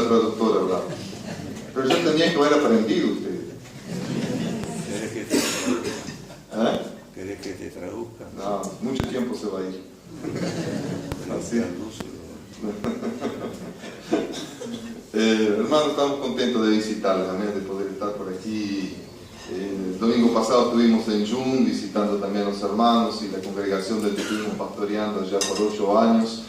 la traductora, ¿verdad? Pero ya tenían que haber aprendido ustedes. ¿Querés que te traduzca? No, mucho tiempo se va a ir. Así. Hermanos, estamos contentos de visitarles, amén, de poder estar por aquí. El domingo pasado estuvimos en Jun visitando también a los hermanos y la congregación del que estuvimos pastoreando ya por 8 años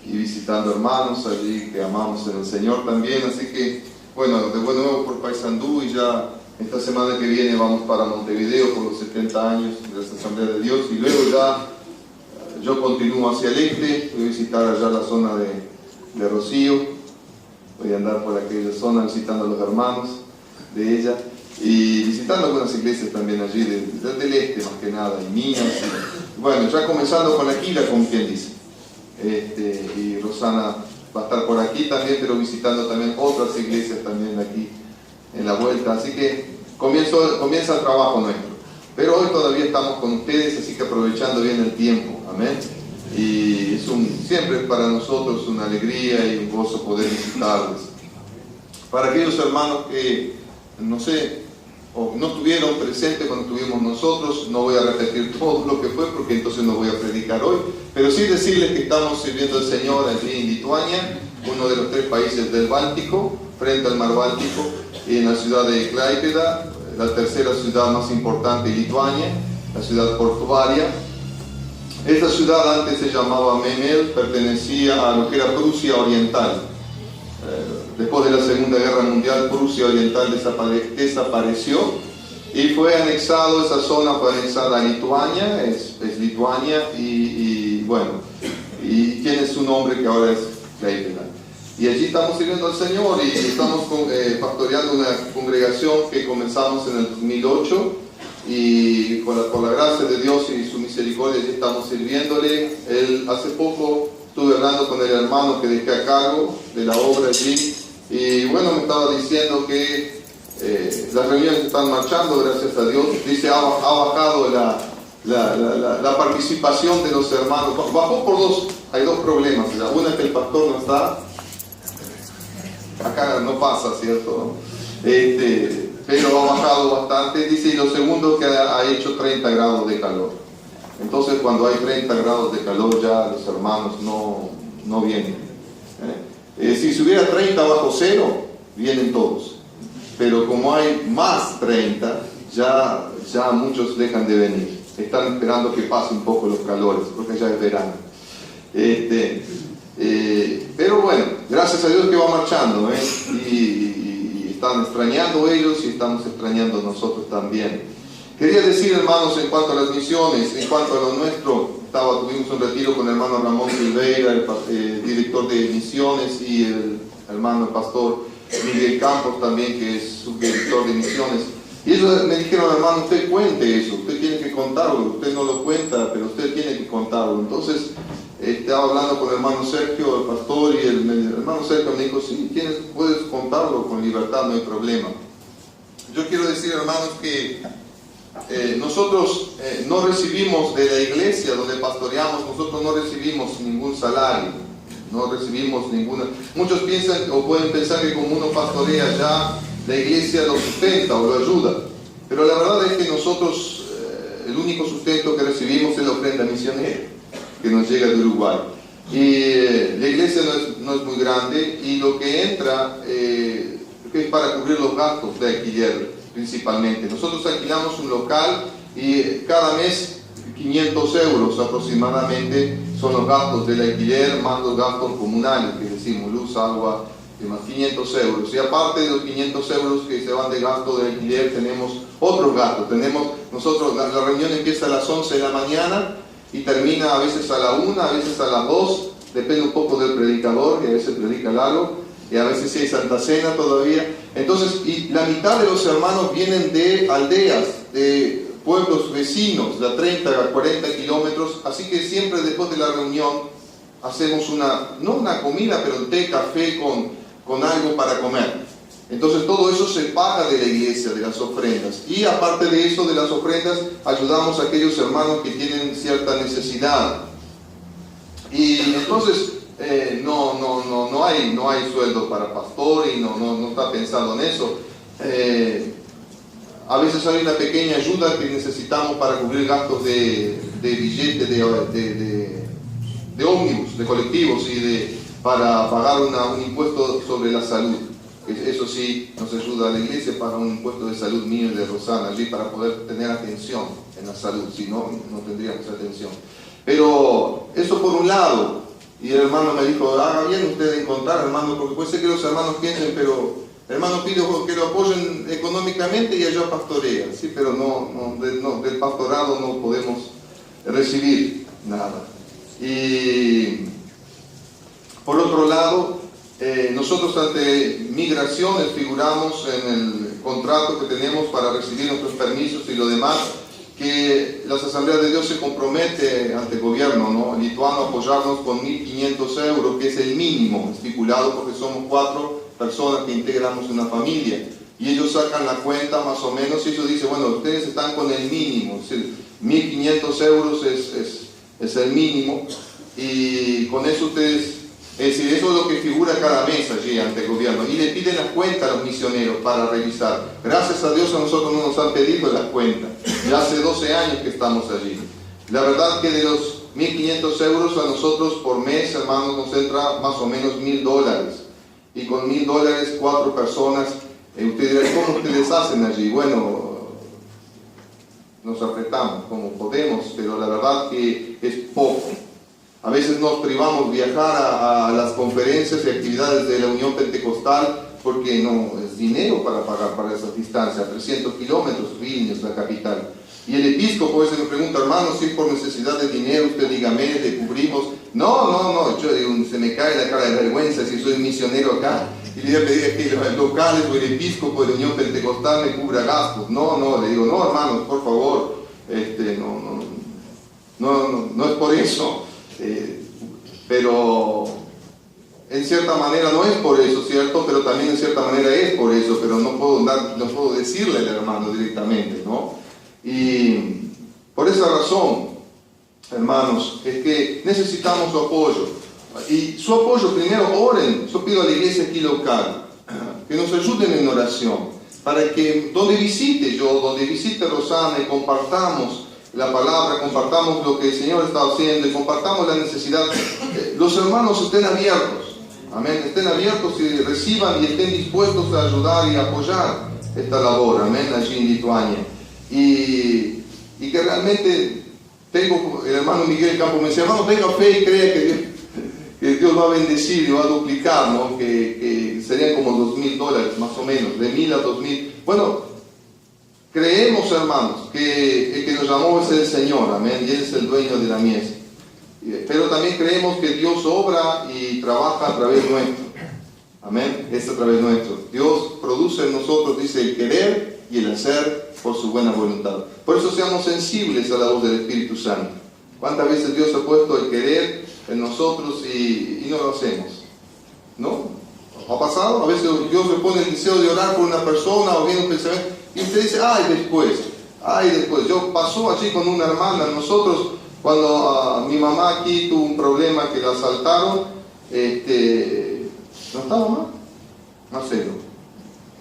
y visitando hermanos allí que amamos en el Señor también. Así que, bueno, de nuevo por Paysandú, y ya esta semana que viene vamos para Montevideo por los 70 años de la Asamblea de Dios, y luego ya yo continúo hacia el este, voy a visitar allá la zona de Rocío, voy a andar por aquella zona visitando a los hermanos de ella y visitando algunas iglesias también allí del este más que nada, y Minas, y bueno, ya comenzando con Aquila, como quien dice, y Rosana va a estar por aquí también, pero visitando también otras iglesias también aquí en la vuelta, así que comienza el trabajo nuestro, pero hoy todavía estamos con ustedes, así que aprovechando bien el tiempo, amén, y es siempre para nosotros una alegría y un gozo poder visitarles. Para aquellos hermanos que, no sé, o no estuvieron presentes cuando estuvimos nosotros, no voy a repetir todo lo que fue porque entonces no voy a predicar hoy, pero sí decirles que estamos sirviendo al Señor allí en Lituania, uno de los 3 países del Báltico, frente al mar Báltico, y en la ciudad de Klaipėda, la tercera ciudad más importante de Lituania, la ciudad portuaria. Esta ciudad antes se llamaba Memel, pertenecía a lo que era Prusia Oriental. Después de la Segunda Guerra Mundial, Prusia Oriental desapareció y fue anexado, esa zona fue anexada a Lituania, es Lituania, y bueno, y tiene su nombre que ahora es Klaipėda. Y allí estamos sirviendo al Señor y estamos pastoreando una congregación que comenzamos en el 2008 y por la gracia de Dios y su misericordia allí estamos sirviéndole. Hace poco estuve hablando con el hermano que dejé a cargo de la obra allí y bueno, me estaba diciendo que las reuniones están marchando, gracias a Dios. Dice, ha bajado la participación de los hermanos. Bajó por hay dos problemas. Una es que el pastor no está. Acá no pasa, ¿cierto? Pero ha bajado bastante, dice, y lo segundo que ha hecho 30 grados de calor. Entonces cuando hay 30 grados de calor ya los hermanos no vienen. Si hubiera 30 bajo cero, vienen todos. Pero como hay más 30, ya muchos dejan de venir. Están esperando que pase un poco los calores, porque ya es verano. Pero bueno, gracias a Dios que va marchando, y están extrañando ellos y estamos extrañando nosotros también. Quería decir, hermanos, en cuanto a las misiones, en cuanto a lo nuestro, tuvimos un retiro con el hermano Ramón Silveira, el director de misiones, y el hermano pastor Miguel Campos también, que es subdirector de misiones. Y ellos me dijeron, hermano, usted cuente eso, usted tiene que contarlo, usted no lo cuenta, pero usted tiene que contarlo. Entonces, estaba hablando con el hermano Sergio, el pastor, y el hermano Sergio me dijo, sí, puedes contarlo con libertad, no hay problema. Yo quiero decir, hermanos, que nosotros no recibimos de la iglesia donde pastoreamos, nosotros no recibimos ningún salario, no recibimos ninguna. Muchos piensan o pueden pensar que como uno pastorea ya, la iglesia lo sustenta o lo ayuda, pero la verdad es que nosotros el único sustento que recibimos es la ofrenda misionera que nos llega de Uruguay, y la iglesia no es muy grande, y lo que entra es para cubrir los gastos de alquiler principalmente. Nosotros alquilamos un local y cada mes 500 euros aproximadamente son los gastos del alquiler, más los gastos comunales, que decimos luz, agua, más 500 euros. Y aparte de los 500 euros que se van de gasto de alquiler, tenemos otros gastos. Nosotros, la reunión empieza a las 11 de la mañana y termina a veces a la 1, a veces a las 2, depende un poco del predicador, que a veces predica largo, y a veces sí hay Santa Cena todavía. Entonces, y la mitad de los hermanos vienen de aldeas, de pueblos vecinos, de 30 a 40 kilómetros, así que siempre después de la reunión hacemos no una comida, pero un té, café con algo para comer. Entonces todo eso se paga de la iglesia, de las ofrendas. Y aparte de eso, de las ofrendas, ayudamos a aquellos hermanos que tienen cierta necesidad. Y entonces no hay sueldo para pastor y no está pensando en eso. A veces hay una pequeña ayuda que necesitamos para cubrir gastos de billetes de ómnibus, de colectivos y para pagar un impuesto sobre la salud. Eso sí nos ayuda a la iglesia para un impuesto de salud mío y de Rosana allí para poder tener atención en la salud, si no tendríamos atención. Pero eso por un lado, y el hermano me dijo, haga bien usted en contar, hermano, porque puede ser que los hermanos piensen, pero hermano pido que lo apoyen económicamente y allá pastorea, sí, pero del pastorado no podemos recibir nada. Y por otro lado, nosotros ante migraciones figuramos en el contrato que tenemos para recibir nuestros permisos y lo demás, que la Asamblea de Dios se compromete ante el gobierno, ¿no?, lituano a apoyarnos con 1.500 euros, que es el mínimo estipulado porque somos 4 personas que integramos una familia. Y ellos sacan la cuenta más o menos y ellos dicen, bueno, ustedes están con el mínimo, es decir, 1.500 euros es el mínimo y con eso ustedes... Es decir, eso es lo que figura cada mes allí ante el gobierno. Y le piden las cuentas a los misioneros para revisar. Gracias a Dios a nosotros no nos han pedido las cuentas. Ya hace 12 años que estamos allí. La verdad que de los 1.500 euros a nosotros por mes, hermanos, nos entra más o menos $1.000. Y con $1.000, 4 personas, usted dirá, ¿cómo ustedes hacen allí? Bueno, nos apretamos como podemos, pero la verdad que es poco. A veces nos privamos de viajar a las conferencias y actividades de la Unión Pentecostal porque no es dinero para pagar para esas distancias, 300 kilómetros, Vilnius, la capital. Y el episcopo a veces me pregunta, hermano, si es por necesidad de dinero, usted dígame, le cubrimos. No, yo digo, se me cae la cara de vergüenza si soy misionero acá. Y le voy a pedir que los locales o el episcopo de la Unión Pentecostal me cubra gastos. Le digo, no, hermanos, por favor, no es por eso. Pero en cierta manera no es por eso, ¿cierto? Pero también en cierta manera es por eso, pero no puedo decirle al hermano directamente, ¿no? Y por esa razón, hermanos, es que necesitamos su apoyo. Y su apoyo, primero oren. Yo pido a la iglesia aquí local que nos ayuden en oración, para que donde visite Rosana y compartamos la palabra, compartamos lo que el Señor está haciendo y compartamos la necesidad. Los hermanos estén abiertos, amén, estén abiertos y reciban y estén dispuestos a ayudar y apoyar esta labor, amén, allí en Lituania. Y que realmente el hermano Miguel Campo me decía, hermano, tenga fe y crea que Dios va a bendecir y va a duplicar, ¿no? Que serían como $2.000 más o menos, de 1.000 a 2.000. Bueno, creemos, hermanos, que el que nos llamó es el Señor, amén, y Él es el dueño de la mies. Pero también creemos que Dios obra y trabaja a través nuestro, amén, es a través nuestro. Dios produce en nosotros, dice, el querer y el hacer por su buena voluntad. Por eso seamos sensibles a la voz del Espíritu Santo. ¿Cuántas veces Dios ha puesto el querer en nosotros y no lo hacemos? ¿No? ¿Ha pasado? A veces Dios le pone el deseo de orar por una persona o viene un pensamiento y usted dice, después. Yo pasó allí con una hermana, nosotros, cuando mi mamá aquí tuvo un problema que la asaltaron, ¿no está mamá? No sé,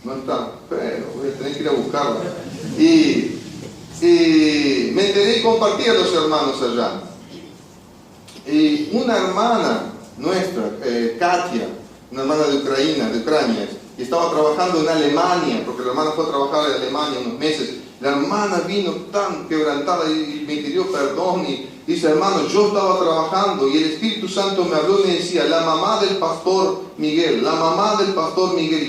no está, pero voy a tener que ir a buscarla. Y me enteré y compartí a los hermanos allá. Y una hermana nuestra, Katia, una hermana de Ucrania, y estaba trabajando en Alemania, porque la hermana fue a trabajar en Alemania unos meses. La hermana vino tan quebrantada y me pidió perdón y dice, hermano, yo estaba trabajando y el Espíritu Santo me habló y me decía, la mamá del pastor Miguel.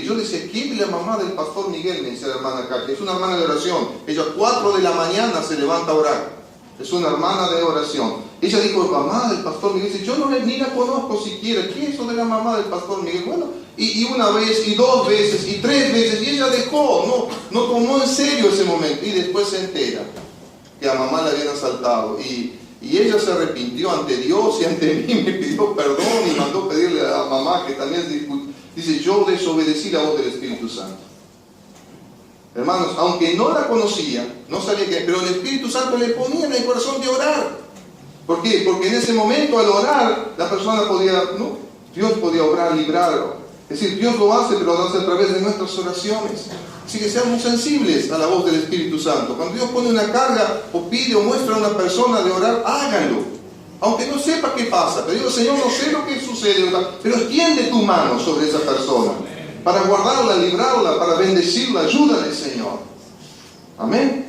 Y yo decía, ¿quién es la mamá del pastor Miguel? Me dice la hermana Katia, es una hermana de oración. Ella a 4 de la mañana se levanta a orar. Es una hermana de oración. Ella dijo, mamá del pastor Miguel. Dice, yo ni la conozco siquiera. ¿Qué es eso de la mamá del pastor Miguel? Bueno, y una vez, y 2 veces, y 3 veces, y ella dejó, no tomó en serio ese momento. Y después se entera que a mamá la habían asaltado. Y ella se arrepintió ante Dios y ante mí, me pidió perdón y mandó pedirle a mamá que también dice, yo desobedecí la voz del Espíritu Santo. Hermanos, aunque no la conocía, no sabía qué, pero el Espíritu Santo le ponía en el corazón de orar. ¿Por qué? Porque en ese momento al orar, la persona podía, ¿no? Dios podía obrar, librar. Es decir, Dios lo hace, pero lo hace a través de nuestras oraciones. Así que seamos sensibles a la voz del Espíritu Santo. Cuando Dios pone una carga o pide o muestra a una persona de orar, háganlo. Aunque no sepa qué pasa. Pero digo, Señor, no sé lo que sucede, pero extiende tu mano sobre esa persona. Para guardarla, librarla, para bendecirla, ayúdale, Señor. Amén.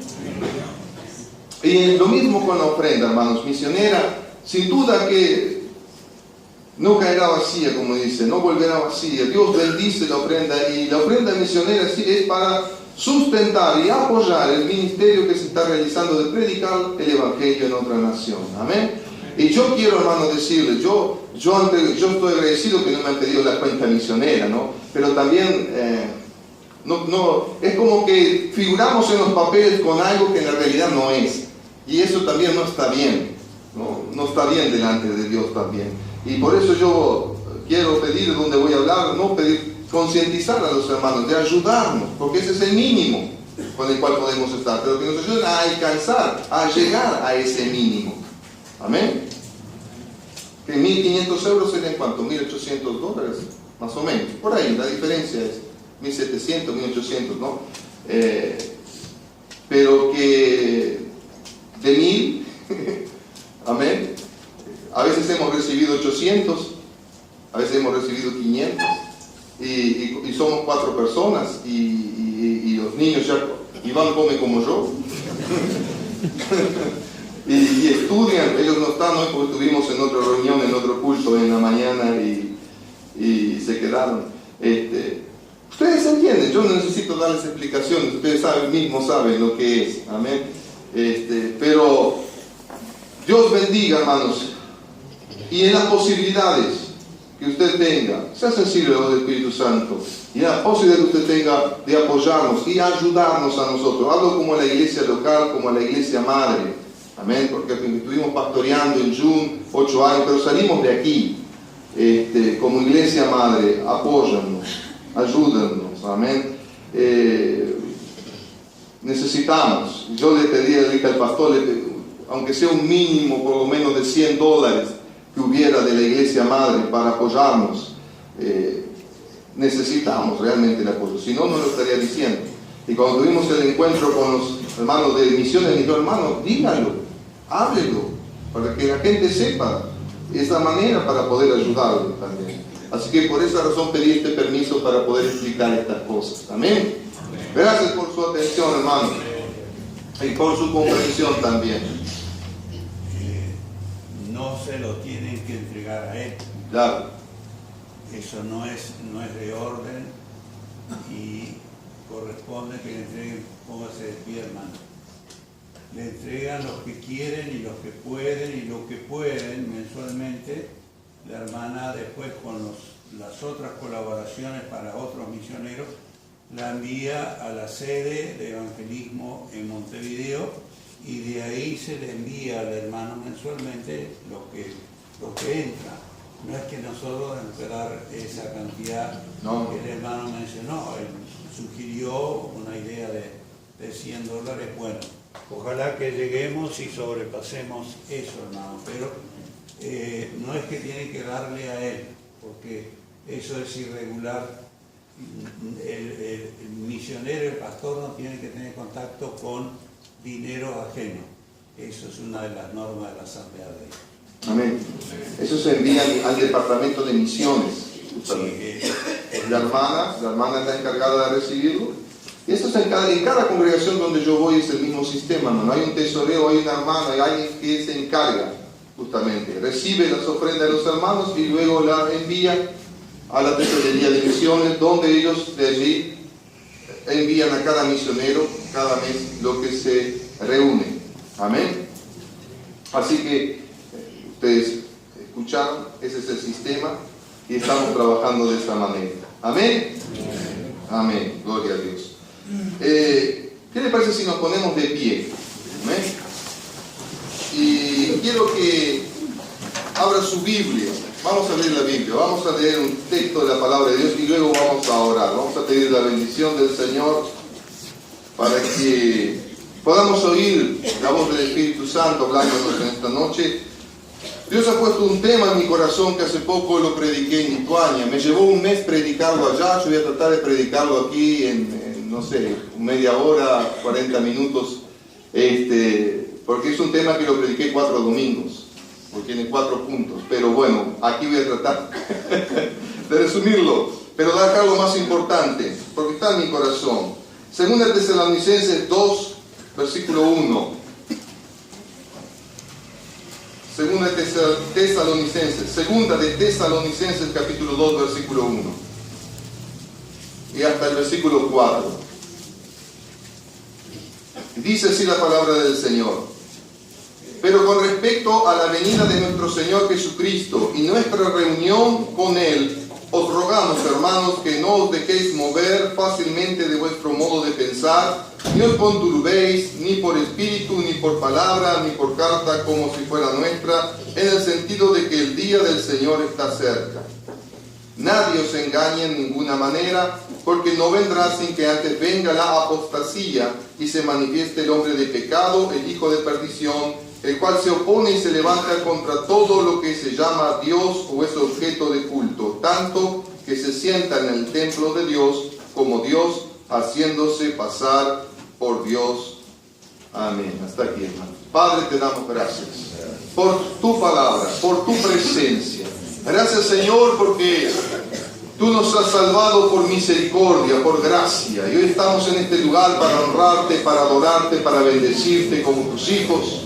Y lo mismo con la ofrenda, hermanos. Misionera, sin duda que no caerá vacía, como dice, no volverá vacía. Dios bendice la ofrenda, y la ofrenda misionera sí es para sustentar y apoyar el ministerio que se está realizando de predicar el Evangelio en otra nación. Amén. Y yo quiero, hermano, decirles, yo estoy agradecido que no me han pedido la cuenta misionera, ¿no? Pero también es como que figuramos en los papeles con algo que en la realidad no es. Y eso también no está bien, no está bien delante de Dios también. Y por eso yo quiero pedir, donde voy a hablar, no pedir, concientizar a los hermanos, de ayudarnos, porque ese es el mínimo con el cual podemos estar, pero que nos ayuden a alcanzar, a llegar a ese mínimo. Amén. Que 1.500 euros serían ¿cuánto? $1.800, más o menos. Por ahí, la diferencia es 1.700, 1.800, ¿no? Pero que de 1.000, amén. A veces hemos recibido 800, a veces hemos recibido 500, y somos 4 personas, y los niños ya, Iván come como yo, y estudian, ellos no están hoy porque estuvimos en otra reunión, en otro culto en la mañana, y se quedaron. Ustedes entienden, yo no necesito darles explicaciones, ustedes mismos saben lo que es, amén. Pero Dios bendiga, hermanos. Y en las posibilidades que usted tenga, sea sensible a los del Espíritu Santo, y en la posibilidad que usted tenga de apoyarnos y ayudarnos a nosotros. Hablo como a la iglesia local, como a la iglesia madre. Amén, porque estuvimos pastoreando en June 8 años, pero salimos de aquí. Como iglesia madre, apóyanos, ayúdennos. Amén. Necesitamos. Yo le pedí al pastor, aunque sea un mínimo, por lo menos de $100 que hubiera de la iglesia madre para apoyarnos. Necesitamos realmente el apoyo, si no, no lo estaría diciendo. Y cuando tuvimos el encuentro con los hermanos de misiones, me dijo, hermano, díganlo, háblelo, para que la gente sepa esa manera para poder ayudarlo también. Así que por esa razón pedí este permiso para poder explicar estas cosas. Amén. Gracias por su atención, hermano, y por su comprensión también. No se lo tienen que entregar a él. Claro. Eso no es de orden, y corresponde que le entreguen, póngase de pie, hermano. Le entregan los que quieren y los que pueden, y lo que pueden mensualmente. La hermana después con las otras colaboraciones para otros misioneros la envía a la sede de evangelismo en Montevideo, y de ahí se le envía al hermano mensualmente lo que entra. No es que nosotros tenemos que dar esa cantidad que el hermano mencionó. Él sugirió una idea de $100. Bueno, ojalá que lleguemos y sobrepasemos eso, hermano, pero no es que tiene que darle a él, porque eso es irregular. El misionero, el pastor, no tiene que tener contacto con dinero ajeno. Eso es una de las normas de la Asamblea de Dios. Amén. Eso se envía al departamento de misiones. Sí, la hermana es la encargada de recibirlo. Y esto es en cada congregación donde yo voy, es el mismo sistema, ¿no? Hay un tesorero, hay una hermana, hay alguien que se encarga justamente. Recibe las ofrendas de los hermanos y luego las envía a la tesorería de misiones, donde ellos de allí envían a cada misionero cada mes lo que se reúne. Amén. Así que ustedes escucharon, ese es el sistema, y estamos trabajando de esta manera. Amén. Amén. Gloria a Dios. ¿Qué le parece si nos ponemos de pie? Amén. Y quiero que abra su Biblia. Vamos a leer la Biblia, vamos a leer un texto de la palabra de Dios y luego vamos a orar. Vamos a pedir la bendición del Señor para que podamos oír la voz del Espíritu Santo hablándonos en esta noche Dios ha puesto un tema en mi corazón que hace poco lo prediqué en Lituania. Me llevó un mes predicarlo allá. Yo voy a tratar de predicarlo aquí en no sé, media hora, 40 minutos. Porque es un tema que lo prediqué 4 domingos. Porque tiene 4 puntos. Pero bueno, aquí voy a tratar de resumirlo. Pero dejar lo más importante, porque está en mi corazón. Segunda Tesalonicenses 2, versículo 1. Segunda de Tesalonicenses capítulo 2, versículo 1. Y hasta el versículo 4. Dice así la palabra del Señor. Pero con respecto a la venida de nuestro Señor Jesucristo y nuestra reunión con Él, os rogamos, hermanos, que no os dejéis mover fácilmente de vuestro modo de pensar, ni os conturbéis, ni por espíritu, ni por palabra, ni por carta, como si fuera nuestra, en el sentido de que el día del Señor está cerca. Nadie os engañe en ninguna manera, porque no vendrá sin que antes venga la apostasía y se manifieste el hombre de pecado, el hijo de perdición, el cual se opone y se levanta contra todo lo que se llama Dios o es objeto de culto, tanto que se sienta en el templo de Dios como Dios, haciéndose pasar por Dios. Amén. Hasta aquí, hermano. Padre, te damos gracias por tu palabra, por tu presencia. Gracias, Señor, porque tú nos has salvado por misericordia, por gracia. Y hoy estamos en este lugar para honrarte, para adorarte, para bendecirte como tus hijos.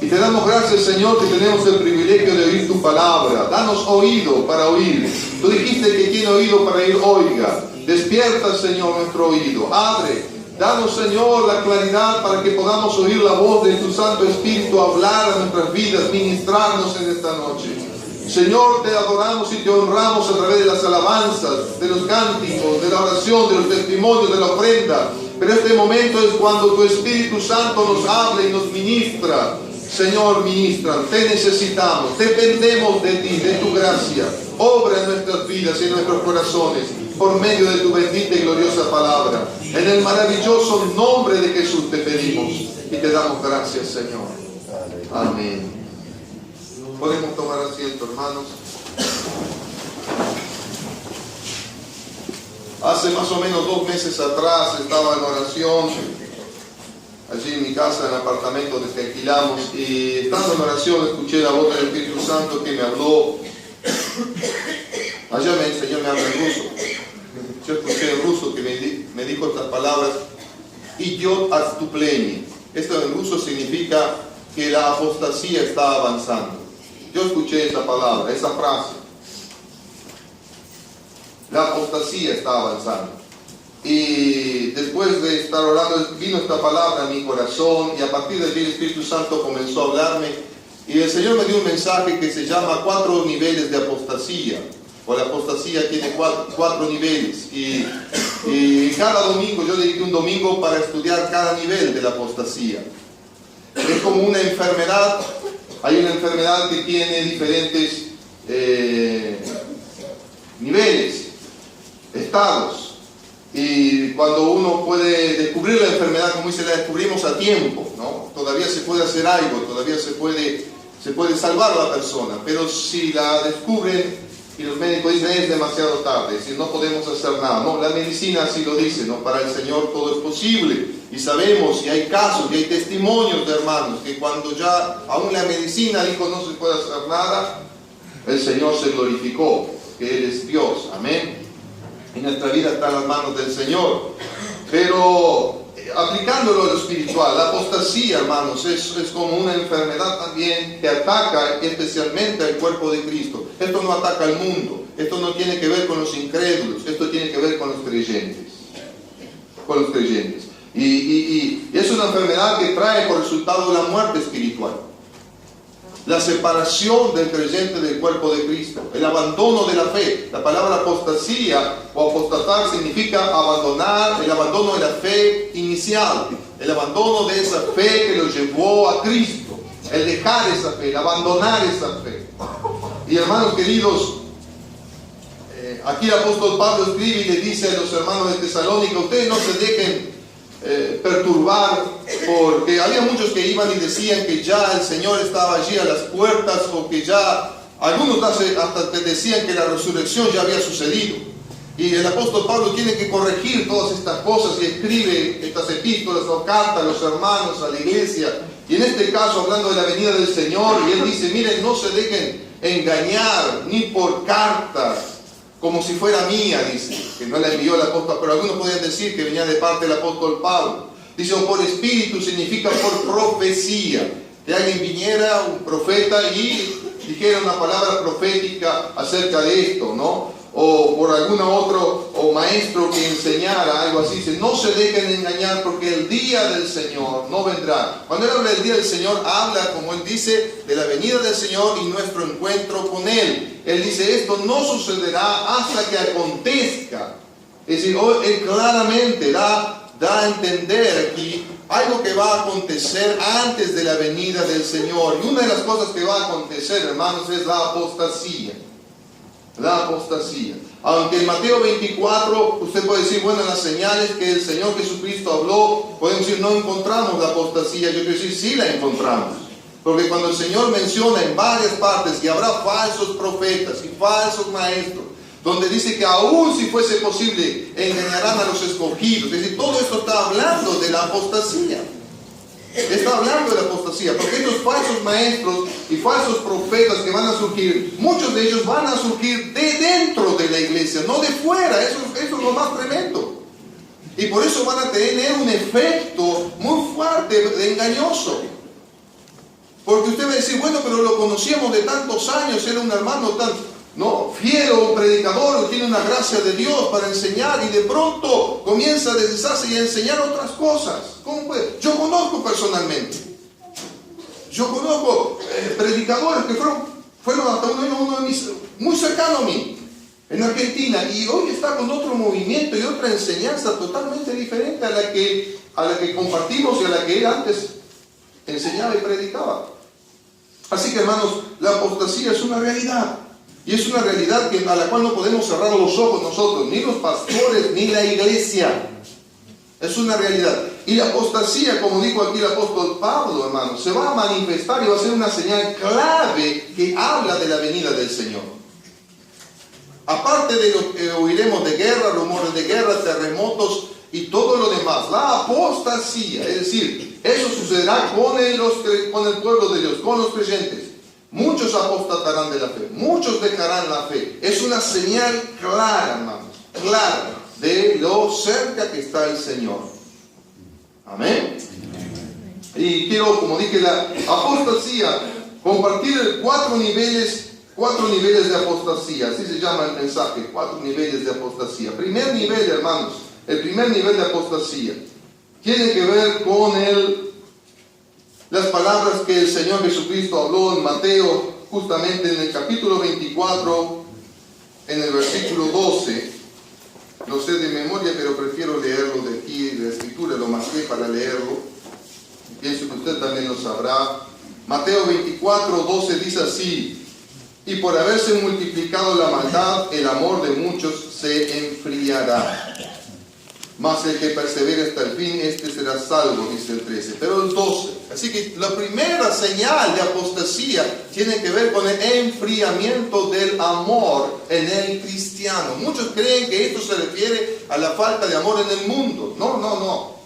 Y te damos gracias, Señor, que tenemos el privilegio de oír tu palabra. Danos oído para oír. Tú dijiste que tiene oído para oír, oiga. Despierta, Señor, nuestro oído. Abre. Danos, Señor, la claridad para que podamos oír la voz de tu Santo Espíritu hablar a nuestras vidas, ministrarnos en esta noche. Señor, te adoramos y te honramos a través de las alabanzas, de los cánticos, de la oración, de los testimonios, de la ofrenda. Pero este momento es cuando tu Espíritu Santo nos habla y nos ministra. Señor, ministra, te necesitamos, dependemos de ti, de tu gracia. Obra en nuestras vidas y en nuestros corazones, por medio de tu bendita y gloriosa palabra. En el maravilloso nombre de Jesús te pedimos y te damos gracias, Señor. Amén. Podemos tomar asiento, hermanos. Hace más o menos 2 meses atrás estaba en oración allí en mi casa, en el apartamento que alquilamos, y estando en oración escuché la voz del Espíritu Santo que me habló. Allá el Señor me habla en ruso. Yo escuché en ruso que me dijo estas palabras: Idiot отступление. Esto en ruso significa que la apostasía está avanzando. Yo escuché esa palabra, esa frase. La apostasía está avanzando. Y después de estar orando, vino esta palabra a mi corazón, y a partir de allí el Espíritu Santo comenzó a hablarme, y el Señor me dio un mensaje que se llama 4 niveles de apostasía, o la apostasía tiene 4 niveles, y cada domingo yo dediqué un domingo para estudiar cada nivel de la apostasía. Es como una enfermedad. Hay una enfermedad que tiene diferentes niveles, estados. Y cuando uno puede descubrir la enfermedad, como dice, la descubrimos a tiempo, ¿no? Todavía se puede hacer algo, todavía se puede salvar a la persona. Pero si la descubren y los médicos dicen es demasiado tarde, es decir, no podemos hacer nada. No, la medicina así lo dice, ¿no? Para el Señor todo es posible. Y sabemos, y hay casos, y hay testimonios de hermanos, que cuando ya aún la medicina dijo no se puede hacer nada, el Señor se glorificó, que Él es Dios. Amén. Y nuestra vida está en las manos del Señor. Pero aplicándolo a lo espiritual, la apostasía, hermanos, es como una enfermedad también que ataca especialmente al cuerpo de Cristo. Esto no ataca al mundo, esto no tiene que ver con los incrédulos, esto tiene que ver con los creyentes. Con los creyentes. Y es una enfermedad que trae por resultado la muerte espiritual. La separación del creyente del cuerpo de Cristo, el abandono de la fe. La palabra apostasía o apostatar significa abandonar, el abandono de la fe inicial, el abandono de esa fe que lo llevó a Cristo, el dejar esa fe, el abandonar esa fe. Y hermanos queridos, aquí el apóstol Pablo escribe y le dice a los hermanos de Tesalónica: ustedes no se dejen perturbar, porque había muchos que iban y decían que ya el Señor estaba allí a las puertas, o que ya, algunos hasta te decían que la resurrección ya había sucedido. Y el apóstol Pablo tiene que corregir todas estas cosas y escribe estas epístolas o cartas a los hermanos, a la iglesia. Y en este caso, hablando de la venida del Señor, y él dice, miren, no se dejen engañar ni por cartas, como si fuera mía, dice, que no la envió el apóstol, pero algunos podían decir que venía de parte del apóstol Pablo. Dice, o por espíritu, significa por profecía, que alguien viniera, un profeta, y dijera una palabra profética acerca de esto, ¿no? O por algún otro o maestro que enseñara algo así. Dice, no se dejen engañar, porque el día del Señor no vendrá. Cuando él habla del día del Señor, habla, como él dice, de la venida del Señor y nuestro encuentro con él. Él dice, esto no sucederá hasta que acontezca. Es decir, él claramente da a entender aquí algo que va a acontecer antes de la venida del Señor. Y una de las cosas que va a acontecer, hermanos, es la apostasía. La apostasía. Aunque en Mateo 24 usted puede decir, bueno, en las señales que el Señor Jesucristo habló, podemos decir, no encontramos la apostasía. Yo quiero decir, sí la encontramos. Porque cuando el Señor menciona en varias partes que habrá falsos profetas y falsos maestros, donde dice que aún si fuese posible engañarán a los escogidos, es decir, todo esto está hablando de la apostasía. Está hablando de la apostasía, porque estos falsos maestros y falsos profetas que van a surgir, muchos de ellos van a surgir de dentro de la iglesia, no de fuera. Eso es lo más tremendo. Y por eso van a tener un efecto muy fuerte de engañoso. Porque usted va a decir, bueno, pero lo conocíamos de tantos años, era un hermano tan fiel, un predicador, tiene una gracia de Dios para enseñar, y de pronto comienza a deslizarse y a enseñar otras cosas. ¿Cómo puede? Yo conozco personalmente. Yo conozco predicadores que fueron hasta uno de mis, muy cercano a mí, en Argentina, y hoy está con otro movimiento y otra enseñanza totalmente diferente a la que compartimos y a la que él antes enseñaba y predicaba. Así que, hermanos, la apostasía es una realidad. Y es una realidad a la cual no podemos cerrar los ojos nosotros, ni los pastores, ni la iglesia. Es una realidad. Y la apostasía, como dijo aquí el apóstol Pablo, hermanos, se va a manifestar y va a ser una señal clave que habla de la venida del Señor. Aparte de lo que oiremos de guerra, rumores de guerra, terremotos y todo lo demás, la apostasía, es decir, eso sucederá con el pueblo de Dios, con los creyentes. Muchos apostatarán de la fe, muchos dejarán la fe. Es una señal clara, hermanos, clara de lo cerca que está el Señor. Amén. Y quiero, como dije, la apostasía, compartir 4 niveles de apostasía. Así se llama el mensaje, 4 niveles de apostasía. Primer nivel, hermanos, el primer nivel de apostasía tiene que ver con las palabras que el Señor Jesucristo habló en Mateo, justamente en el capítulo 24, en el versículo 12. Lo sé de memoria, pero prefiero leerlo de aquí, de la Escritura, lo marqué para leerlo. Pienso que usted también lo sabrá. Mateo 24, 12 dice así: y por haberse multiplicado la maldad, el amor de muchos se enfriará. Mas el que persevere hasta el fin, este será salvo, dice el 13. Pero el 12. Así que la primera señal de apostasía tiene que ver con el enfriamiento del amor en el cristiano. Muchos creen que esto se refiere a la falta de amor en el mundo. No.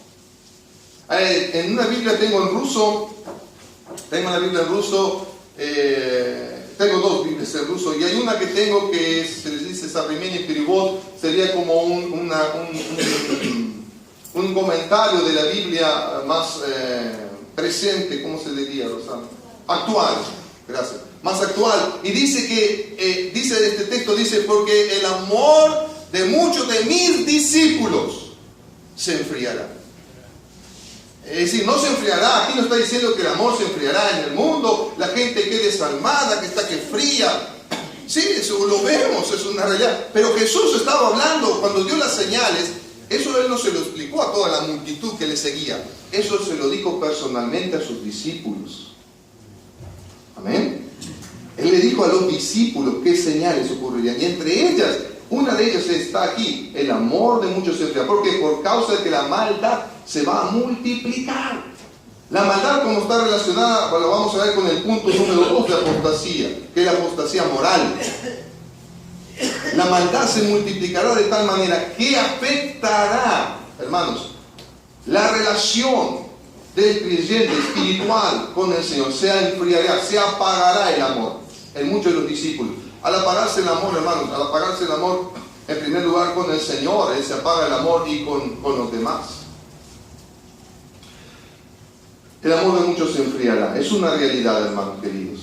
En una Biblia tengo una Biblia en ruso, tengo 2 Biblias en ruso, y hay una que tengo que se les dice Savremenny Perevod, sería como un comentario de la Biblia más presente, ¿cómo se diría, Rosana? Actual, gracias, más actual. Y dice que, dice este texto, dice, porque el amor de muchos de mis discípulos se enfriará. Es decir, no se enfriará. Aquí no está diciendo que el amor se enfriará en el mundo, la gente quede desalmada, que está que fría. Sí, eso lo vemos, es una realidad. Pero Jesús estaba hablando cuando dio las señales. Eso Él no se lo explicó a toda la multitud que le seguía. Eso se lo dijo personalmente a sus discípulos. Amén. Él le dijo a los discípulos qué señales ocurrirían. Y entre ellas, Una de ellas está aquí, el amor de muchos se enfría, porque por causa de que la maldad se va a multiplicar. La maldad, como está relacionada, lo vamos a ver con el punto número 2 de apostasía, que es la apostasía moral. La maldad se multiplicará de tal manera que afectará, hermanos, la relación del creyente espiritual con el Señor. Se enfriará, se apagará el amor en muchos de los discípulos. Al apagarse el amor, hermanos, al apagarse el amor, en primer lugar con el Señor, se apaga el amor y con los demás. El amor de muchos se enfriará. Es una realidad, hermanos queridos.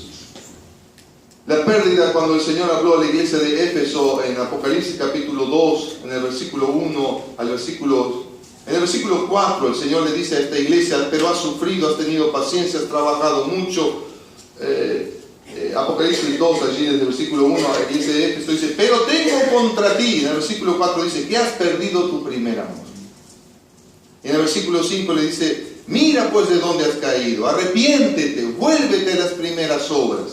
La pérdida, cuando el Señor habló a la iglesia de Éfeso en Apocalipsis capítulo 2, en el versículo 1 al versículo... En el versículo 4 el Señor le dice a esta iglesia: pero has sufrido, has tenido paciencia, has trabajado mucho. Apocalipsis 2, allí desde el versículo 1 a la iglesia de Éfeso dice: pero tengo contra ti. En el versículo 4 dice que has perdido tu primer amor. Y en el versículo 5 le dice: mira pues de dónde has caído, arrepiéntete, vuélvete a las primeras obras.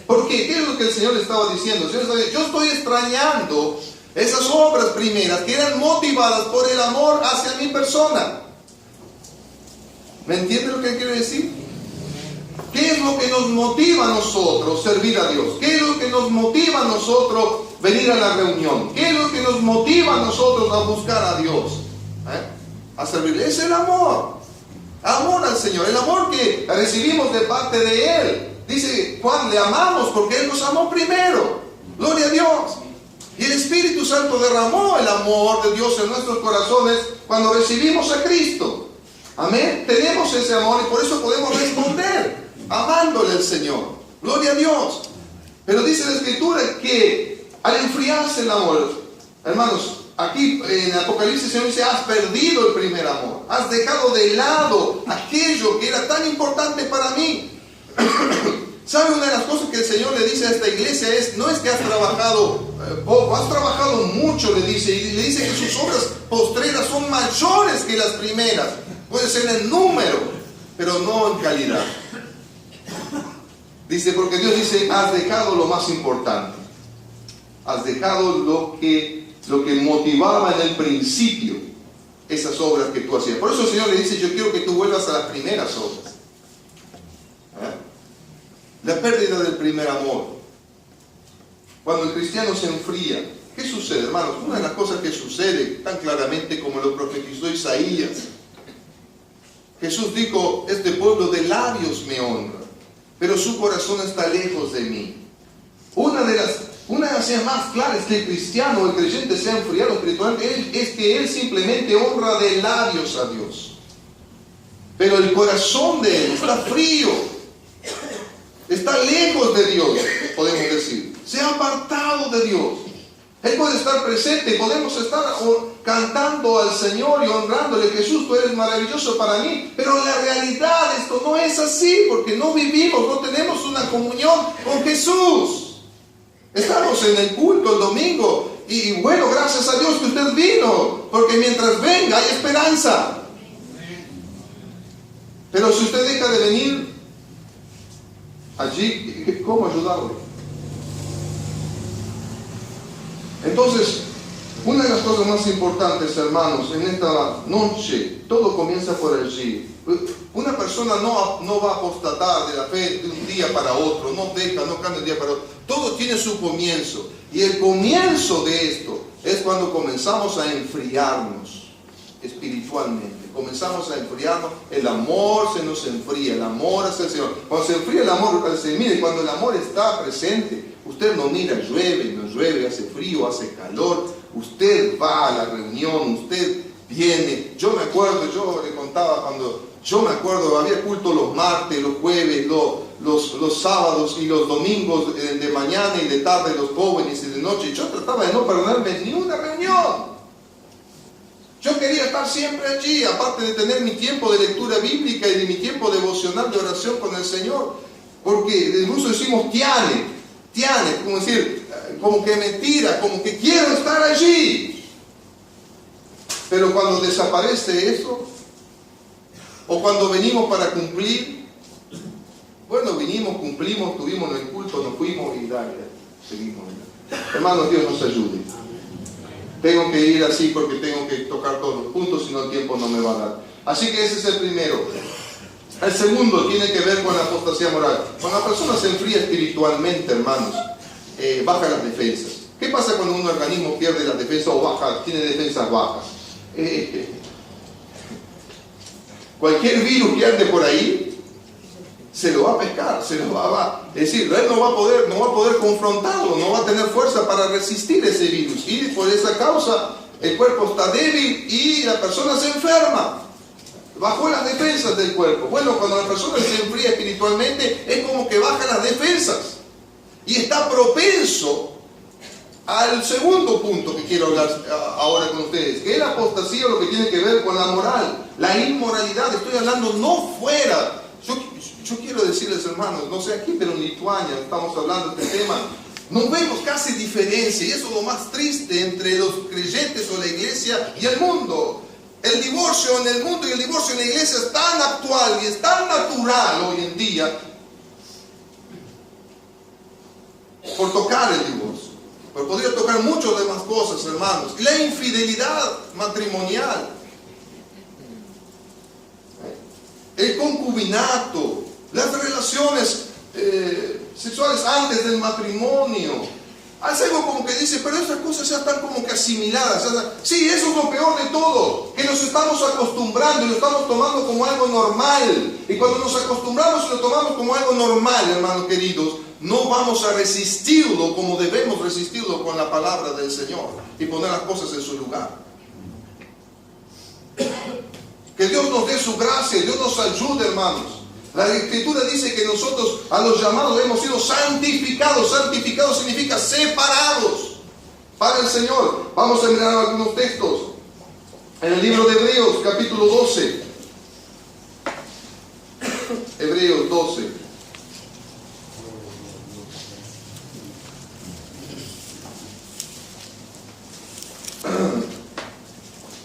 ¿Por qué? ¿Qué es lo que el Señor le estaba diciendo? El Señor estaba diciendo: yo estoy extrañando esas obras primeras que eran motivadas por el amor hacia mi persona. ¿Me entiende lo que quiero decir? ¿Qué es lo que nos motiva a nosotros servir a Dios? ¿Qué es lo que nos motiva a nosotros venir a la reunión? ¿Qué es lo que nos motiva a nosotros a buscar a Dios? A servirle. Es el amor. Amor al Señor. El amor que recibimos de parte de Él. Dice Juan: le amamos porque Él nos amó primero. Gloria a Dios. Y el Espíritu Santo derramó el amor de Dios en nuestros corazones cuando recibimos a Cristo. Amén. Tenemos ese amor y por eso podemos responder amándole al Señor. Gloria a Dios. Pero dice la Escritura que al enfriarse el amor, hermanos, aquí en Apocalipsis el Señor dice: has perdido el primer amor. Has dejado de lado aquello que era tan importante para mí. ¿Sabe? Una de las cosas que el Señor le dice a esta iglesia es: no es que has trabajado poco, has trabajado mucho, le dice. Y le dice que sus obras postreras son mayores que las primeras. Puede ser en número, pero no en calidad. Dice, porque Dios dice: has dejado lo más importante. Has dejado lo que motivaba en el principio esas obras que tú hacías. Por eso el Señor le dice: yo quiero que tú vuelvas a las primeras obras. La pérdida del primer amor. Cuando el cristiano se enfría, ¿qué sucede, hermanos? Una de las cosas que sucede tan claramente como lo profetizó Isaías. Jesús dijo: este pueblo de labios me honra, pero su corazón está lejos de mí. Una de las señales más claras que el cristiano, el creyente, se ha enfriado espiritualmente es que él simplemente honra de labios a Dios, pero el corazón de él está frío. Está lejos de Dios, podemos decir. Se ha apartado de Dios. Él puede estar presente, podemos estar cantando al Señor y honrándole: Jesús, tú eres maravilloso para mí. Pero en la realidad esto no es así, porque no vivimos, no tenemos una comunión con Jesús. Estamos en el culto el domingo y bueno, gracias a Dios que usted vino, porque mientras venga hay esperanza. Pero si usted deja de venir, allí, ¿cómo ayudarle? Entonces, una de las cosas más importantes, hermanos, en esta noche, todo comienza por allí. Una persona no va a apostatar de la fe de un día para otro, no cambia de un día para otro. Todo tiene su comienzo. Y el comienzo de esto es cuando comenzamos a enfriarnos espiritualmente. Comenzamos a enfriarnos, el amor se nos enfría, el amor hacia el Señor. Cuando se enfría el amor, mire, cuando el amor está presente, usted no mira, llueve, no llueve, hace frío, hace calor, usted va a la reunión, usted viene. Yo me acuerdo, yo le contaba había culto los martes, los jueves, los sábados y los domingos de mañana y de tarde, los jóvenes y de noche. Yo trataba de no perderme ni una reunión. Yo quería estar siempre allí, aparte de tener mi tiempo de lectura bíblica y de mi tiempo devocional de oración con el Señor. Porque incluso decimos tiane, como decir, como que me tira, como que quiero estar allí. Pero cuando desaparece eso, o cuando venimos para cumplir, bueno, vinimos, cumplimos, tuvimos el culto, nos fuimos y dale, seguimos. Hermanos, Dios nos ayude. tengo que ir así porque tengo que tocar todos los puntos, si no el tiempo no me va a dar. Así que ese es el primero. El segundo tiene que ver con la apostasía moral. Cuando la persona se enfría espiritualmente, hermanos, baja las defensas. ¿Qué pasa cuando un organismo pierde las defensas o baja, tiene defensas bajas? Cualquier virus que ande por ahí se lo va a pescar, se lo va es decir, él no va a poder confrontarlo, no va a tener fuerza para resistir ese virus, y por esa causa el cuerpo está débil y la persona se enferma. Bajó las defensas del cuerpo. Bueno, cuando la persona se enfría espiritualmente, es como que baja las defensas y está propenso al segundo punto que quiero hablar ahora con ustedes, que es la apostasía, lo que tiene que ver con la moral, la inmoralidad. Estoy hablando no fuera. Yo quiero decirles, hermanos, no sé aquí, pero en Lituania estamos hablando de este tema. No vemos casi diferencia, y eso es lo más triste entre los creyentes o la iglesia y el mundo. El divorcio en el mundo y el divorcio en la iglesia es tan actual y es tan natural hoy en día, por tocar el divorcio. Pero podría tocar muchas demás cosas, hermanos. La infidelidad matrimonial, el concubinato, las relaciones sexuales antes del matrimonio. Hace algo como que dice, pero estas cosas ya están como que asimiladas. Sí, eso es lo peor de todo, que nos estamos acostumbrando y lo estamos tomando como algo normal. Y cuando nos acostumbramos y lo tomamos como algo normal, hermanos queridos, no vamos a resistirlo como debemos resistirlo con la palabra del Señor y poner las cosas en su lugar. Que Dios nos dé su gracia, Dios nos ayude, hermanos. La Escritura dice que nosotros a los llamados hemos sido santificados. Santificados significa separados para el Señor. Vamos a mirar algunos textos. En el libro de Hebreos, capítulo 12. Hebreos 12.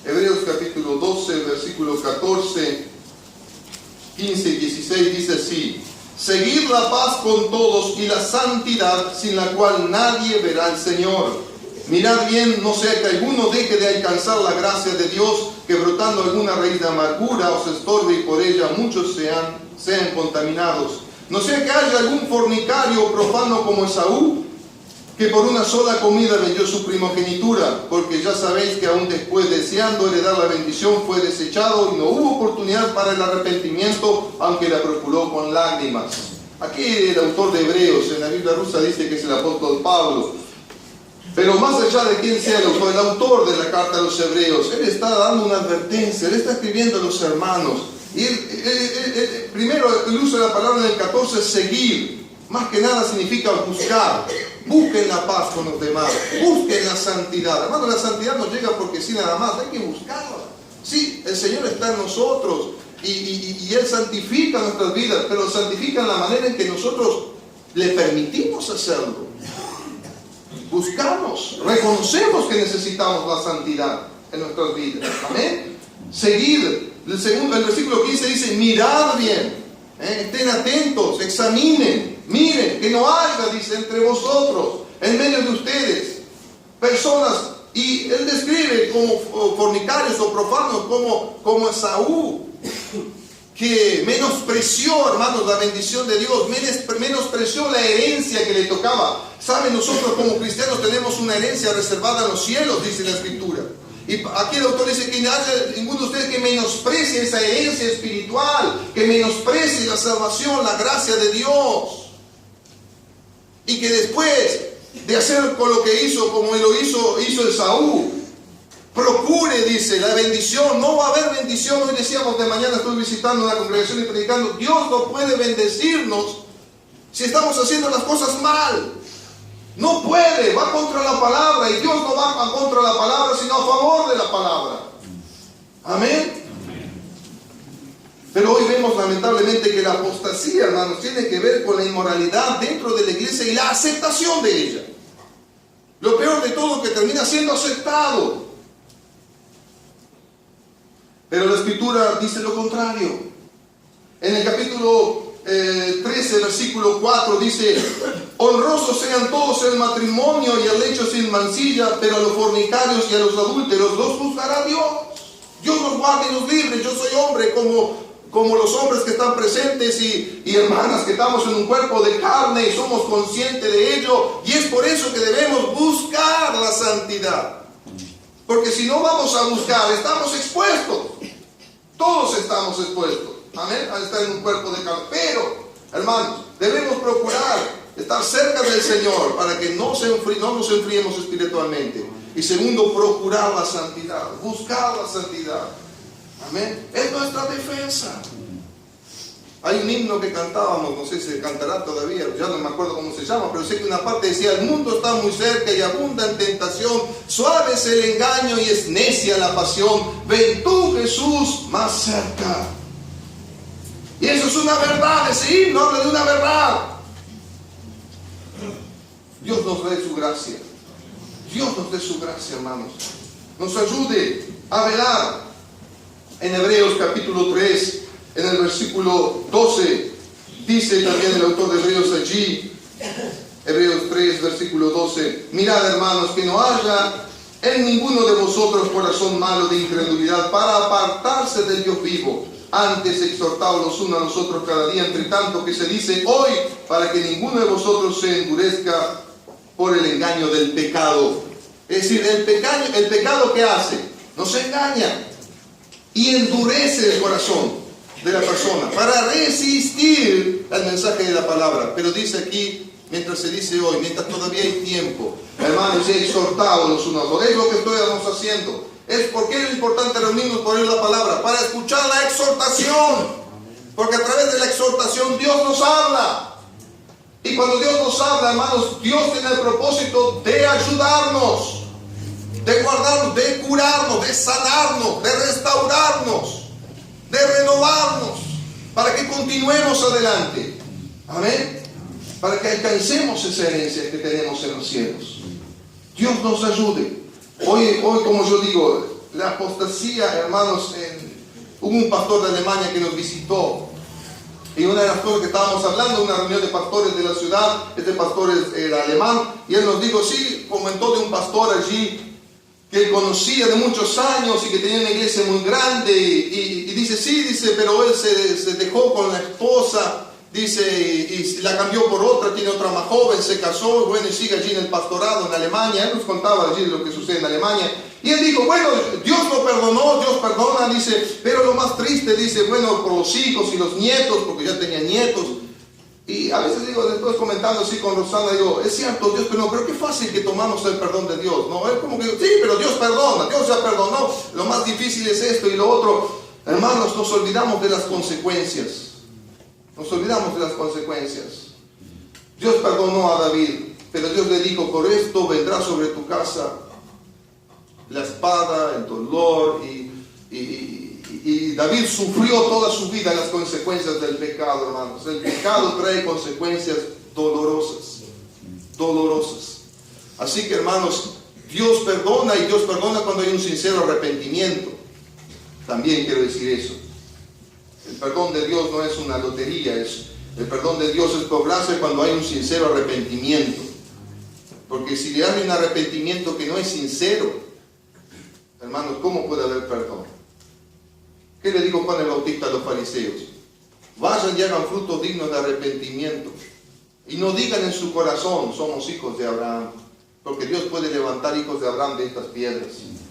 Hebreos capítulo 12, versículo 14, 15 y 16 dice así: seguid la paz con todos y la santidad, sin la cual nadie verá al Señor. Mirad bien, no sea que alguno deje de alcanzar la gracia de Dios, que brotando alguna raíz de amargura os estorbe y por ella muchos sean contaminados. No sea que haya algún fornicario o profano como Esaú, que por una sola comida vendió su primogenitura, porque ya sabéis que aún después, deseando heredar la bendición, fue desechado y no hubo oportunidad para el arrepentimiento, aunque la procuró con lágrimas. Aquí el autor de Hebreos, en la Biblia rusa dice que es el apóstol Pablo. Pero más allá de quién sea el autor de la carta a los Hebreos, él está dando una advertencia, él está escribiendo a los hermanos. Y primero él usa la palabra en el 14, seguir. Más que nada significa buscar. Busquen la paz con los demás. Busquen la santidad. Hermano, la santidad no llega porque sí nada más. Hay que buscarla. Sí, el Señor está en nosotros. Y Él santifica nuestras vidas. Pero santifica en la manera en que nosotros le permitimos hacerlo. Buscamos. Reconocemos que necesitamos la santidad en nuestras vidas. Amén. Seguir. El versículo 15 dice: mirad bien. Estén atentos, examinen, miren, que no haya, dice, entre vosotros, en medio de ustedes, personas, y él describe como fornicarios o profanos, como Esaú, que menospreció, hermanos, la bendición de Dios, menospreció la herencia que le tocaba. Saben, nosotros como cristianos tenemos una herencia reservada en los cielos, dice la Escritura. Y aquí el autor dice que no haya ninguno de ustedes que menosprecie esa herencia espiritual, que menosprecie la salvación, la gracia de Dios. Y que después de hacer con lo que hizo, como él lo hizo Esaú, procure, dice, la bendición. No va a haber bendición. Hoy decíamos, de mañana estoy visitando una congregación y predicando. Dios no puede bendecirnos si estamos haciendo las cosas mal. No puede, va contra la palabra, y Dios no va contra la palabra, sino a favor de la palabra. Amén. Pero hoy vemos lamentablemente que la apostasía, hermanos, tiene que ver con la inmoralidad dentro de la iglesia y la aceptación de ella. Lo peor de todo es que termina siendo aceptado. Pero la Escritura dice lo contrario. En el capítulo 13, versículo 4 dice: Honrosos sean todos el matrimonio y el lecho sin mancilla, pero a los fornicarios y a los adúlteros los juzgará Dios. Dios nos guarde y nos libre. Yo soy hombre como los hombres que están presentes y hermanas que estamos en un cuerpo de carne y somos conscientes de ello. Y es por eso que debemos buscar la santidad. Porque si no vamos a buscar, estamos expuestos. Todos estamos expuestos. Amén. A estar en un cuerpo de carne. Pero, hermanos, debemos procurar estar cerca del Señor para que no nos enfriemos espiritualmente. Y segundo, procurar la santidad, buscar la santidad. Amén. Es nuestra defensa. Hay un himno que cantábamos, no sé si se cantará todavía, ya no me acuerdo cómo se llama, pero sé que una parte decía: el mundo está muy cerca y abunda en tentación, suave es el engaño y es necia la pasión, ven tú, Jesús, más cerca. Y eso es una verdad, ese himno habla de una verdad. Dios nos dé su gracia. Dios nos dé su gracia, hermanos. Nos ayude a velar. En Hebreos capítulo 3, en el versículo 12, dice también el autor de Hebreos allí, Hebreos 3, versículo 12: mirad, hermanos, que no haya en ninguno de vosotros corazón malo de incredulidad para apartarse del Dios vivo. Antes exhortaos los unos a los otros cada día, entre tanto que se dice hoy, para que ninguno de vosotros se endurezca por el engaño del pecado. Es decir, el pecado ¿qué hace? Nos engaña y endurece el corazón de la persona para resistir al mensaje de la palabra. Pero dice aquí, mientras se dice hoy, mientras todavía hay tiempo, hermanos, he exhortado los unos a los otros. Es lo que estamos haciendo. Es porque es importante reunirnos por la palabra, para escuchar la exhortación. Porque a través de la exhortación Dios nos habla. Y cuando Dios nos habla, hermanos, Dios tiene el propósito de ayudarnos, de guardarnos, de curarnos, de sanarnos, de restaurarnos, de renovarnos, para que continuemos adelante. Amén. Para que alcancemos esa herencia que tenemos en los cielos. Dios nos ayude. Hoy como yo digo, la apostasía, hermanos, hubo un pastor de Alemania que nos visitó. Y una de las cosas que estábamos hablando, una reunión de pastores de la ciudad, este pastor era alemán, y él nos dijo, sí, comentó de un pastor allí que él conocía de muchos años y que tenía una iglesia muy grande, y dice, sí, dice, pero él se dejó con la esposa, dice, y la cambió por otra, tiene otra más joven, se casó, bueno, y sigue allí en el pastorado en Alemania. Él nos contaba allí lo que sucede en Alemania. Y él dijo, bueno, Dios lo perdonó, Dios perdona, dice, pero lo más triste, dice, bueno, por los hijos y los nietos, porque ya tenía nietos. Y a veces digo, después comentando así con Rosana, digo, es cierto, Dios perdonó, pero qué fácil que tomamos el perdón de Dios, ¿no? Él como que, sí, pero Dios perdona, Dios ya perdonó, lo más difícil es esto y lo otro. Hermanos, nos olvidamos de las consecuencias. Nos olvidamos de las consecuencias. Dios perdonó a David, pero Dios le dijo, por esto vendrá sobre tu casa la espada, el dolor, y David sufrió toda su vida las consecuencias del pecado, hermanos. El pecado trae consecuencias dolorosas, dolorosas. Así que, hermanos, Dios perdona, y Dios perdona cuando hay un sincero arrepentimiento. También quiero decir eso. El perdón de Dios no es una lotería, el perdón de Dios es cobrarse cuando hay un sincero arrepentimiento. Porque si hay un arrepentimiento que no es sincero, hermanos, ¿cómo puede haber perdón? ¿Qué le dijo Juan el Bautista a los fariseos? Vayan y hagan frutos dignos de arrepentimiento. Y no digan en su corazón, somos hijos de Abraham. Porque Dios puede levantar hijos de Abraham de estas piedras.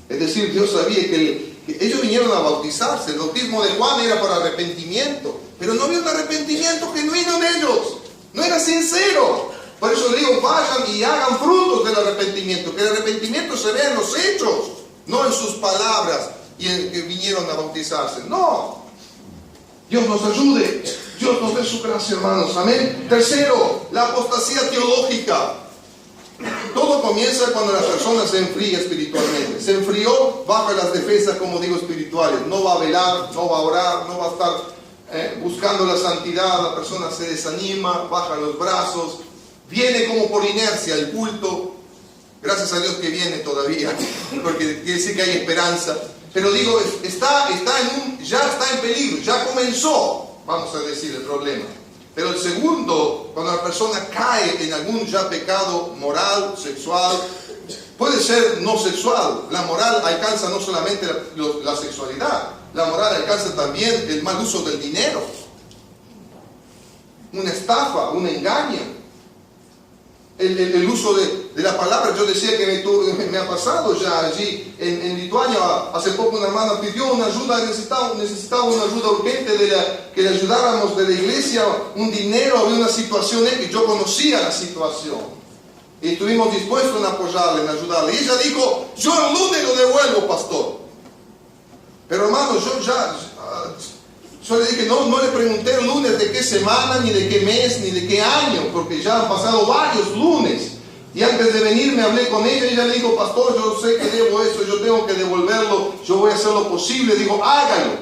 Es decir, Dios sabía que ellos vinieron a bautizarse. El bautismo de Juan era para arrepentimiento. Pero no había un arrepentimiento genuino en ellos. No era sincero. Por eso le digo, vayan y hagan frutos del arrepentimiento. Que el arrepentimiento se vea en los hechos, no en sus palabras y en que vinieron a bautizarse. No. Dios nos ayude. Dios nos dé su gracia, hermanos. Amén. Tercero, la apostasía teológica. Todo comienza cuando la persona se enfría espiritualmente. Se enfrió, baja las defensas, como digo, espirituales. No va a velar, no va a orar, no va a estar buscando la santidad. La persona se desanima, baja los brazos. Viene como por inercia el culto. Gracias a Dios que viene todavía, porque quiere decir que hay esperanza. Pero digo, ya está en peligro, ya comenzó, vamos a decir, el problema. Pero el segundo, cuando la persona cae en algún ya pecado moral, sexual, puede ser no sexual. La moral alcanza no solamente la sexualidad, la moral alcanza también el mal uso del dinero, una estafa, un engaño. El uso de la palabra. Yo decía que me ha pasado ya allí en Lituania. Hace poco una hermana pidió una ayuda, necesitaba una ayuda urgente que le ayudáramos de la iglesia, un dinero, había una situación que yo conocía la situación y estuvimos dispuestos en apoyarle, en ayudarle. Y ella dijo: yo el lunes lo devuelvo, pastor. Pero hermano, yo le dije, no le pregunté el lunes de qué semana, ni de qué mes, ni de qué año, porque ya han pasado varios lunes. Y antes de venir me hablé con ella y ella le dijo: pastor, yo sé que debo eso, yo tengo que devolverlo, yo voy a hacer lo posible. Digo: hágalo,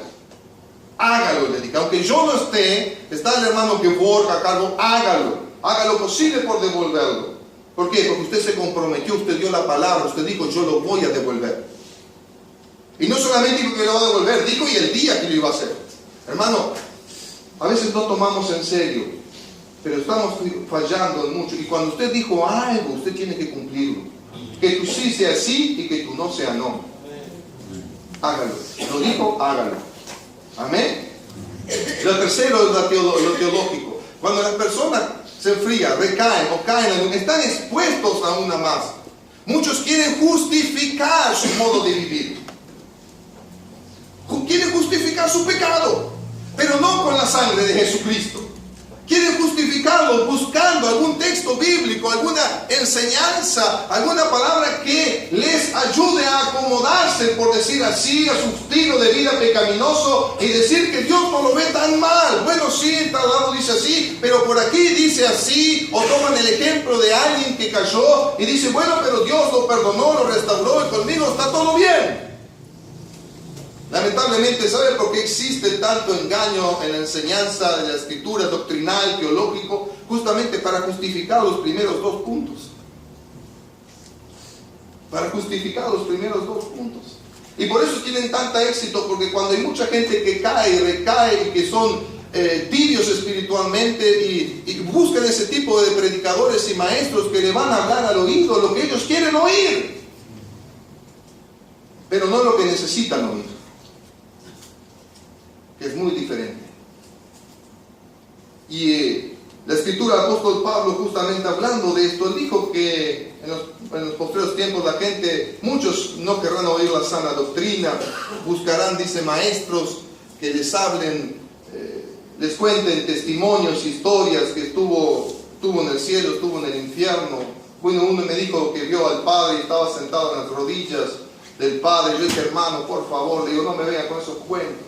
le dije. Aunque yo no esté, está el hermano que borra a cargo, haga lo posible por devolverlo. ¿Por qué? Porque usted se comprometió, usted dio la palabra, usted dijo: yo lo voy a devolver. Y no solamente dijo que lo va a devolver, dijo y el día que lo iba a hacer. Hermano, a veces no tomamos en serio, pero estamos fallando en mucho. Y cuando usted dijo algo, usted tiene que cumplirlo. Que tu sí sea sí y que tu no sea no. Hágalo. Lo dijo, hágalo. Amén. Lo tercero es lo teológico. Cuando las personas se enfrían, recaen o caen, están expuestos a una más. Muchos quieren justificar su modo de vivir. Quieren justificar su pecado, pero no con la sangre de Jesucristo. Quieren justificarlo buscando algún texto bíblico, alguna enseñanza, alguna palabra que les ayude a acomodarse, por decir así, a su estilo de vida pecaminoso y decir que Dios no lo ve tan mal. Bueno, sí, en tal lado dice así, pero por aquí dice así. O toman el ejemplo de alguien que cayó y dice: bueno, pero Dios lo perdonó, lo restauró y conmigo está todo bien. Lamentablemente, ¿sabe por qué existe tanto engaño en la enseñanza de la escritura doctrinal, teológico? Justamente para justificar los primeros dos puntos. Para justificar los primeros dos puntos. Y por eso tienen tanta éxito, porque cuando hay mucha gente que cae y recae y que son tibios espiritualmente y buscan ese tipo de predicadores y maestros que le van a hablar al oído lo que ellos quieren oír, pero no lo que necesitan oír, que es muy diferente. Y la escritura del apóstol Pablo, justamente hablando de esto, él dijo que en los posteriores tiempos la gente, muchos no querrán oír la sana doctrina, buscarán, dice, maestros que les hablen, les cuenten testimonios, historias que estuvo en el cielo, estuvo en el infierno. Bueno, uno me dijo que vio al Padre y estaba sentado en las rodillas del Padre. Yo dije: hermano, por favor, le digo, no me vengan con esos cuentos.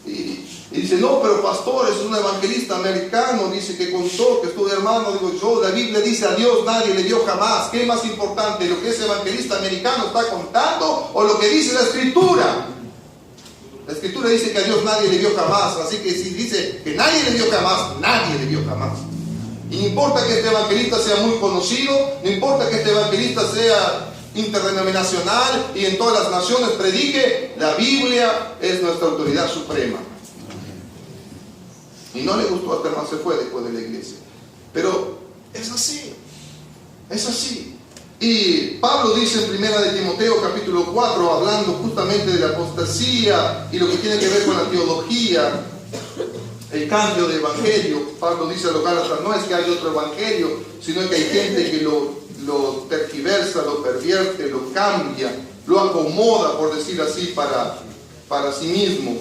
Y dice: no, pero pastor, es un evangelista americano, dice que contó, que estuvo. Hermano, digo yo, la Biblia dice: a Dios nadie le dio jamás. ¿Qué es más importante, lo que ese evangelista americano está contando o lo que dice la escritura? La escritura dice que a Dios nadie le dio jamás, así que si dice que nadie le dio jamás, nadie le dio jamás. Y no importa que este evangelista sea muy conocido, no importa que este evangelista sea interdenominacional y en todas las naciones predique, la Biblia es nuestra autoridad suprema. Y no le gustó, hasta más se fue después de la iglesia. Pero es así, es así. Y Pablo dice en 1 de Timoteo capítulo 4, hablando justamente de la apostasía y lo que tiene que ver con la teología, el cambio de evangelio. Pablo dice a los Gálatas: no es que hay otro evangelio, sino que hay gente que lo tergiversa, lo pervierte, lo cambia, lo acomoda, por decir así, para sí mismo.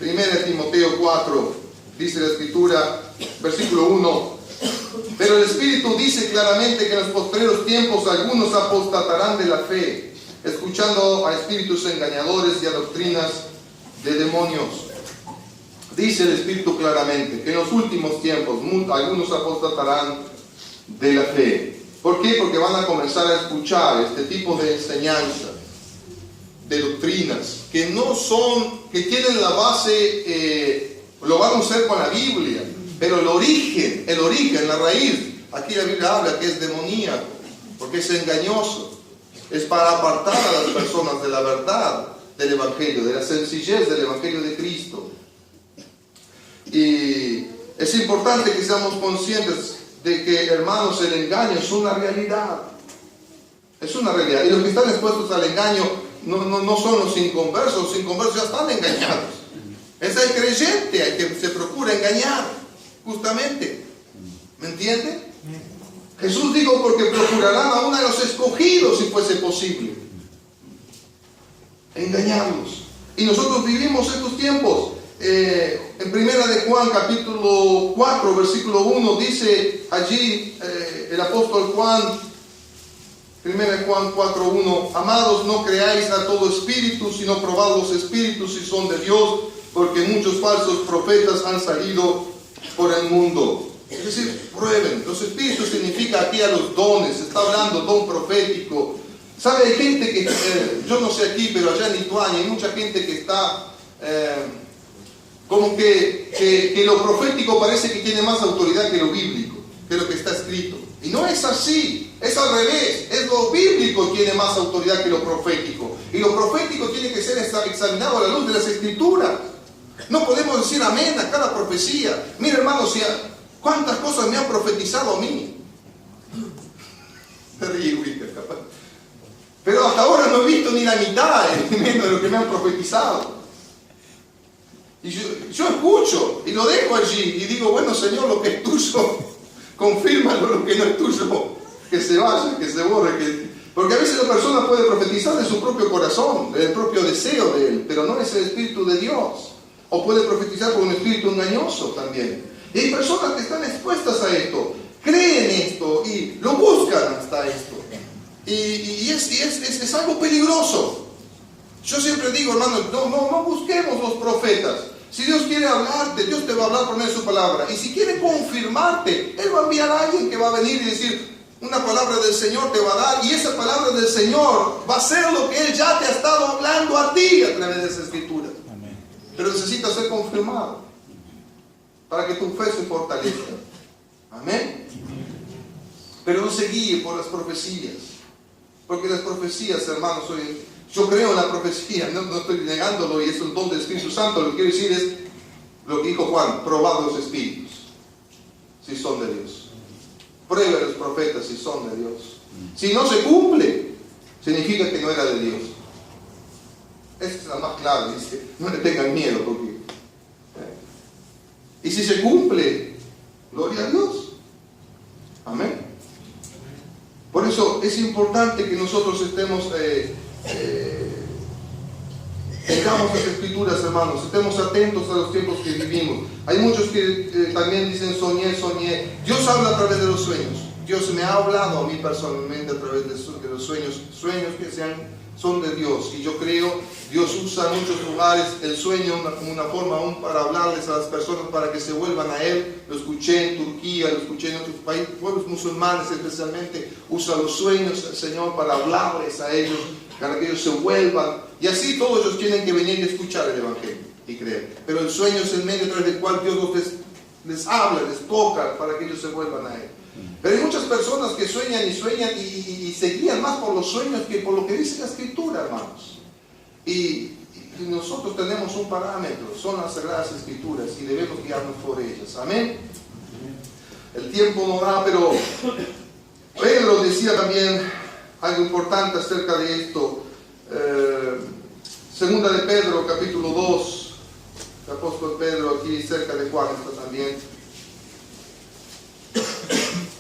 1 de Timoteo 4, dice la escritura, versículo 1: pero el Espíritu dice claramente que en los postreros tiempos algunos apostatarán de la fe, escuchando a espíritus engañadores y a doctrinas de demonios. Dice el Espíritu claramente que en los últimos tiempos algunos apostatarán de la fe. ¿Por qué? Porque van a comenzar a escuchar este tipo de enseñanzas, de doctrinas, que no son, que tienen la base, lo van a usar con la Biblia, pero el origen, la raíz, aquí la Biblia habla que es demoníaco, porque es engañoso, es para apartar a las personas de la verdad del Evangelio, de la sencillez del Evangelio de Cristo. Y Es importante que seamos conscientes de que, hermanos, el engaño es una realidad. Es una realidad. Y los que están expuestos al engaño no son los inconversos. Los inconversos ya están engañados. Es el creyente el que se procura engañar, justamente. ¿Me entiende? Jesús dijo, porque procurarán a uno de los escogidos si fuese posible engañarlos. Y nosotros vivimos estos tiempos. En primera de Juan capítulo 4 versículo 1 dice allí el apóstol Juan, primera de Juan 4:1: amados, no creáis a todo espíritu, sino probad los espíritus si son de Dios, porque muchos falsos profetas han salido por el mundo. Es decir, prueben. Los espíritus significa aquí a los dones. Está hablando don profético. ¿Sabe? Hay gente que, yo no sé aquí, pero allá en Lituania hay mucha gente que está como que lo profético parece que tiene más autoridad que lo bíblico, que lo que está escrito. Y no es así, es al revés. Es lo bíblico que tiene más autoridad que lo profético. Y lo profético tiene que ser examinado a la luz de las Escrituras. No podemos decir amén a cada profecía. Mira, hermanos, ¿cuántas cosas me han profetizado a mí? Pero hasta ahora no he visto ni la mitad de lo que me han profetizado. Y yo escucho y lo dejo allí y digo, bueno, Señor, lo que es tuyo, confírmalo. Lo que no es tuyo, que se vaya, que se borre. Porque a veces la persona puede profetizar de su propio corazón, del propio deseo de él, pero no es el Espíritu de Dios. O puede profetizar por un espíritu engañoso también. Y hay personas que están expuestas a esto, creen esto y lo buscan hasta esto. Y es algo peligroso. Yo siempre digo, hermanos, no busquemos los profetas. Si Dios quiere hablarte, Dios te va a hablar por medio de su palabra. Y si quiere confirmarte, Él va a enviar a alguien que va a venir y decir, una palabra del Señor te va a dar. Y esa palabra del Señor va a ser lo que Él ya te ha estado hablando a ti a través de esa escritura. Amén. Pero necesita ser confirmado para que tu fe se fortalezca. Amén. Pero no se guíe por las profecías. Porque las profecías, hermanos, yo creo en la profecía, no estoy negándolo, y es un don del Espíritu Santo. Lo que quiero decir es lo que dijo Juan: probad los espíritus si son de Dios. Pruebe a los profetas si son de Dios. Si no se cumple, significa que no era de Dios. Esa es la más clara. Dice, no le tengan miedo, porque y si se cumple, gloria a Dios. Amén. Por eso es importante que nosotros estemos tengamos las escrituras, hermanos, estemos atentos a los tiempos que vivimos. Hay muchos que también dicen soñé. Dios habla a través de los sueños. Dios me ha hablado a mí personalmente a través de los sueños que son de Dios. Y yo creo, Dios usa en muchos lugares el sueño como una forma aún para hablarles a las personas para que se vuelvan a Él. Lo escuché en Turquía, lo escuché en otros países, pueblos musulmanes especialmente, usa los sueños del Señor para hablarles a ellos, para que ellos se vuelvan. Y así todos ellos tienen que venir y escuchar el Evangelio y creer. Pero el sueño es el medio a través del cual Dios les habla, les toca para que ellos se vuelvan a Él. Pero hay muchas personas que sueñan y se guían más por los sueños que por lo que dice la Escritura, hermanos. Y nosotros tenemos un parámetro, son las Sagradas Escrituras, y debemos guiarnos por ellas. Amén. El tiempo no da, pero Pedro decía también algo importante acerca de esto. Segunda de Pedro, capítulo 2, el apóstol Pedro aquí cerca de Juan está también